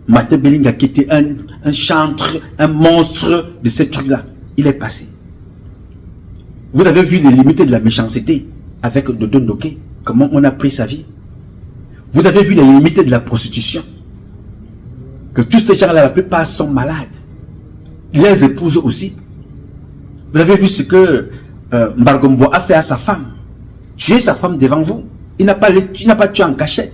Martin Belinga qui était un chantre, un monstre de ce truc-là, il est passé. Vous avez vu les limites de la méchanceté avec Dodo Ndoké, comment on a pris sa vie. Vous avez vu les limites de la prostitution. Que tous ces gens-là, la plupart sont malades. Les épouses aussi. Vous avez vu ce que Mbargombo a fait à sa femme. Tuer sa femme devant vous. Il n'a pas tué en cachette.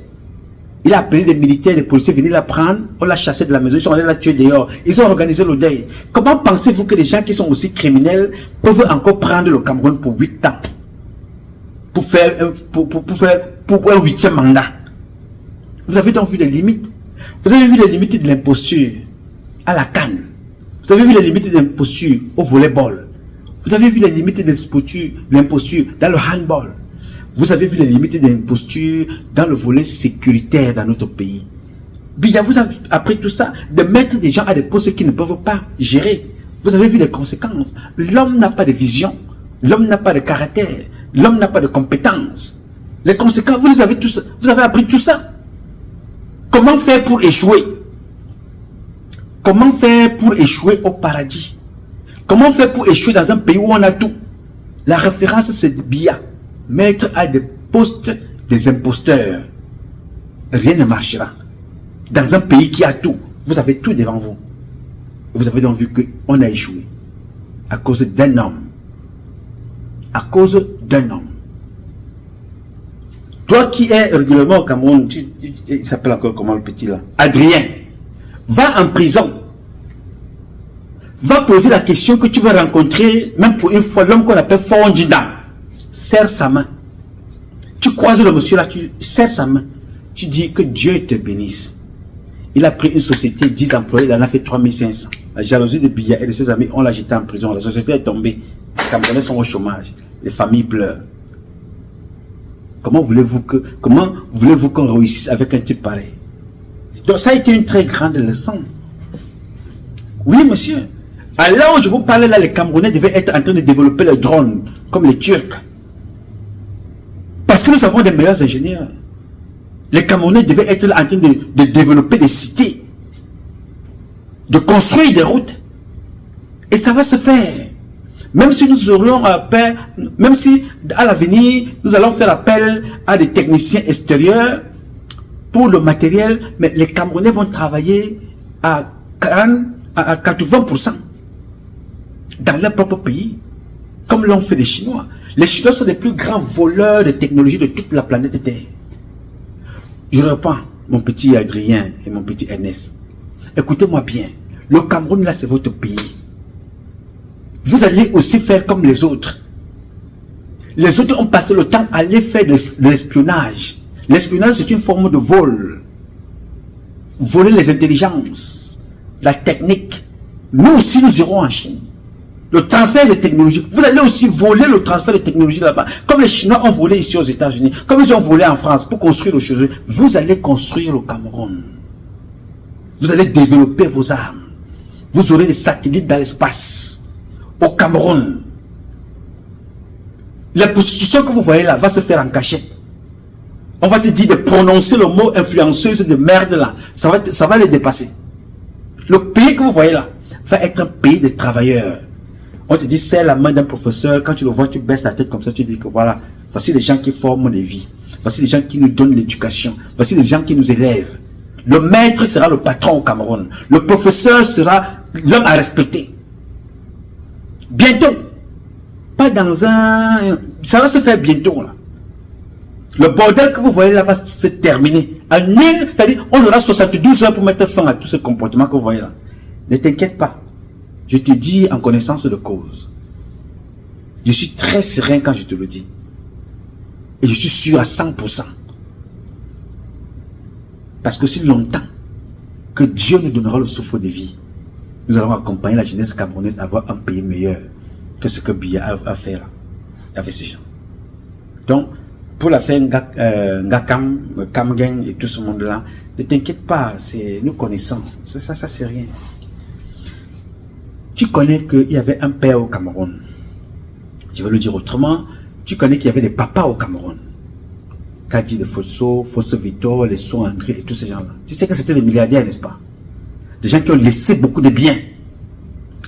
Il a appelé des militaires, des policiers, venir la prendre. On l'a chassé de la maison. Ils sont allés la tuer dehors. Ils ont organisé le deuil. Comment pensez-vous que les gens qui sont aussi criminels peuvent encore prendre le Cameroun pour 8 ans? Pour faire un 8e mandat. Vous avez donc vu les limites. Vous avez vu les limites de l'imposture à la canne. Vous avez vu les limites de l'imposture au volleyball. Vous avez vu les limites de l'imposture dans le handball. Vous avez vu les limites de l'imposture dans le volet sécuritaire dans notre pays. Biya vous a appris tout ça, de mettre des gens à des postes qui ne peuvent pas gérer. Vous avez vu les conséquences. L'homme n'a pas de vision, l'homme n'a pas de caractère, l'homme n'a pas de compétences. Les conséquences, vous avez appris tout ça. Comment faire pour échouer? Comment faire pour échouer au paradis? Comment faire pour échouer dans un pays où on a tout? La référence, c'est Biya. Mettre à des postes des imposteurs. Rien ne marchera. Dans un pays qui a tout, vous avez tout devant vous. Vous avez donc vu qu'on a échoué. À cause d'un homme. À cause d'un homme. Toi qui es régulièrement au Cameroun, il s'appelle encore comment le petit là? Adrien. Va en prison. Va poser la question que tu vas rencontrer, même pour une fois, l'homme qu'on appelle Fondjida. Serre sa main. Tu croises le monsieur là, tu serres sa main. Tu dis que Dieu te bénisse. Il a pris une société, 10 employés, il en a fait 3500. La jalousie de Biya et de ses amis, on l'a jeté en prison. La société est tombée. Les Camerounais sont au chômage. Les familles pleurent. Comment voulez-vous qu'on réussisse avec un type pareil? Donc ça a été une très grande leçon. Oui, monsieur. À l'heure où je vous parle là, les Camerounais devaient être en train de développer les drones, comme les Turcs. Parce que nous avons des meilleurs ingénieurs. Les Camerounais devaient être en train de développer des cités, de construire des routes. Et ça va se faire. Même si nous aurions appel, même si à l'avenir, nous allons faire appel à des techniciens extérieurs pour le matériel, mais les Camerounais vont travailler à 80% dans leur propre pays, comme l'ont fait les Chinois. Les Chinois sont les plus grands voleurs de technologie de toute la planète Terre. Je reprends mon petit Adrien et mon petit Ernest. Écoutez-moi bien, le Cameroun là c'est votre pays. Vous allez aussi faire comme les autres. Les autres ont passé le temps à aller faire de l'espionnage. L'espionnage c'est une forme de vol. Voler les intelligences, la technique. Nous aussi nous irons en Chine. Le transfert de technologie. Vous allez aussi voler le transfert de technologie là-bas. Comme les Chinois ont volé ici aux États-Unis. Comme ils ont volé en France pour construire le chez eux. Vous allez construire le Cameroun. Vous allez développer vos armes. Vous aurez des satellites dans l'espace. Au Cameroun. La prostitution que vous voyez là va se faire en cachette. On va te dire de prononcer le mot influenceuse de merde là. Ça va les dépasser. Le pays que vous voyez là va être un pays de travailleurs. On te dit, serre la main d'un professeur, quand tu le vois, tu baisses la tête comme ça, tu dis que voilà, voici les gens qui forment les vies. Voici les gens qui nous donnent l'éducation. Voici les gens qui nous élèvent. Le maître sera le patron au Cameroun. Le professeur sera l'homme à respecter. Bientôt. Pas dans un... Ça va se faire bientôt là. Le bordel que vous voyez là va se terminer. En une, c'est-à-dire, on aura 72 heures pour mettre fin à tout ce comportement que vous voyez là. Ne t'inquiète pas. Je te dis en connaissance de cause. Je suis très serein quand je te le dis. Et je suis sûr à 100%. Parce que si longtemps que Dieu nous donnera le souffle de vie, nous allons accompagner la jeunesse camerounaise à avoir un pays meilleur que ce que Biya a fait là, avec ces gens. Donc, pour l'affaire Ngakam, Kamgen et tout ce monde-là, ne t'inquiète pas, nous connaissons. Ça c'est rien. Tu connais qu'il y avait un père au Cameroun. Je vais le dire autrement. Tu connais qu'il y avait des papas au Cameroun. Kadi de Fosso Victor, les Sons André et tous ces gens-là. Tu sais que c'était des milliardaires, n'est-ce pas? Des gens qui ont laissé beaucoup de biens.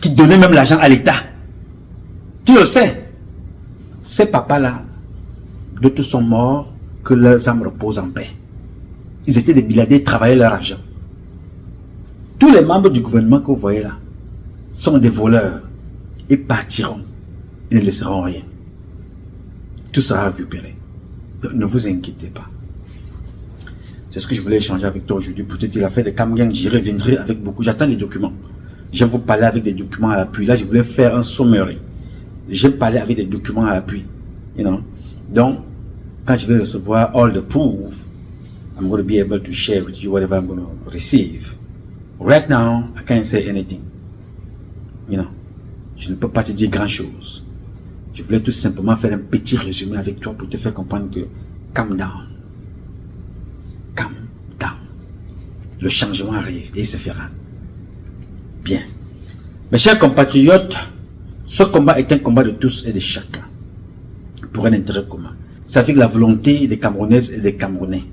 Qui donnaient même l'argent à l'État. Tu le sais. Ces papas-là, d'autres sont morts, que leurs âmes reposent en paix. Ils étaient des milliardaires, ils travaillaient leur argent. Tous les membres du gouvernement que vous voyez là, sont des voleurs. Ils partiront. Ils ne laisseront rien. Tout sera récupéré. Donc, ne vous inquiétez pas. C'est ce que je voulais échanger avec toi aujourd'hui pour te dire l'affaire de Kamgen. J'y reviendrai avec beaucoup. J'attends les documents. J'aime vous parler avec des documents à l'appui. Là, je voulais faire un summary. J'aime parler avec des documents à l'appui. You know? Donc, quand je vais recevoir all the proof, I'm going to be able to share with you whatever I'm going to receive. Right now, I can't say anything. You know, je ne peux pas te dire grand chose. Je voulais tout simplement faire un petit résumé avec toi pour te faire comprendre que calm down. Calm down. Le changement arrive et il se fera. Bien. Mes chers compatriotes, ce combat est un combat de tous et de chacun. Pour un intérêt commun. C'est avec la volonté des Camerounaises et des Camerounais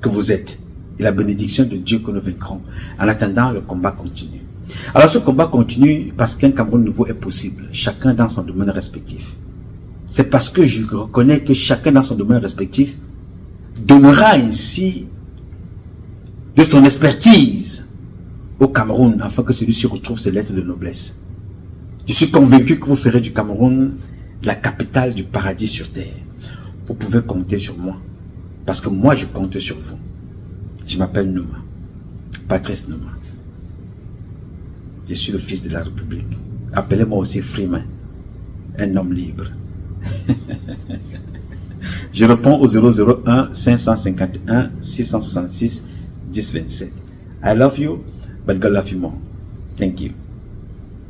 que vous êtes. Et la bénédiction de Dieu que nous vaincrons. En attendant, le combat continue. Alors ce combat continue parce qu'un Cameroun nouveau est possible, chacun dans son domaine respectif. C'est parce que je reconnais que chacun dans son domaine respectif donnera ainsi de son expertise au Cameroun afin que celui-ci retrouve ses lettres de noblesse. Je suis convaincu que vous ferez du Cameroun la capitale du paradis sur terre. Vous pouvez compter sur moi parce que moi je compte sur vous. Je m'appelle Nouma, Patrice Nouma. Je suis le fils de la République. Appelez-moi aussi Freeman, un homme libre. Je réponds au 001 551 666 1027. I love you, but God love you more. Thank you.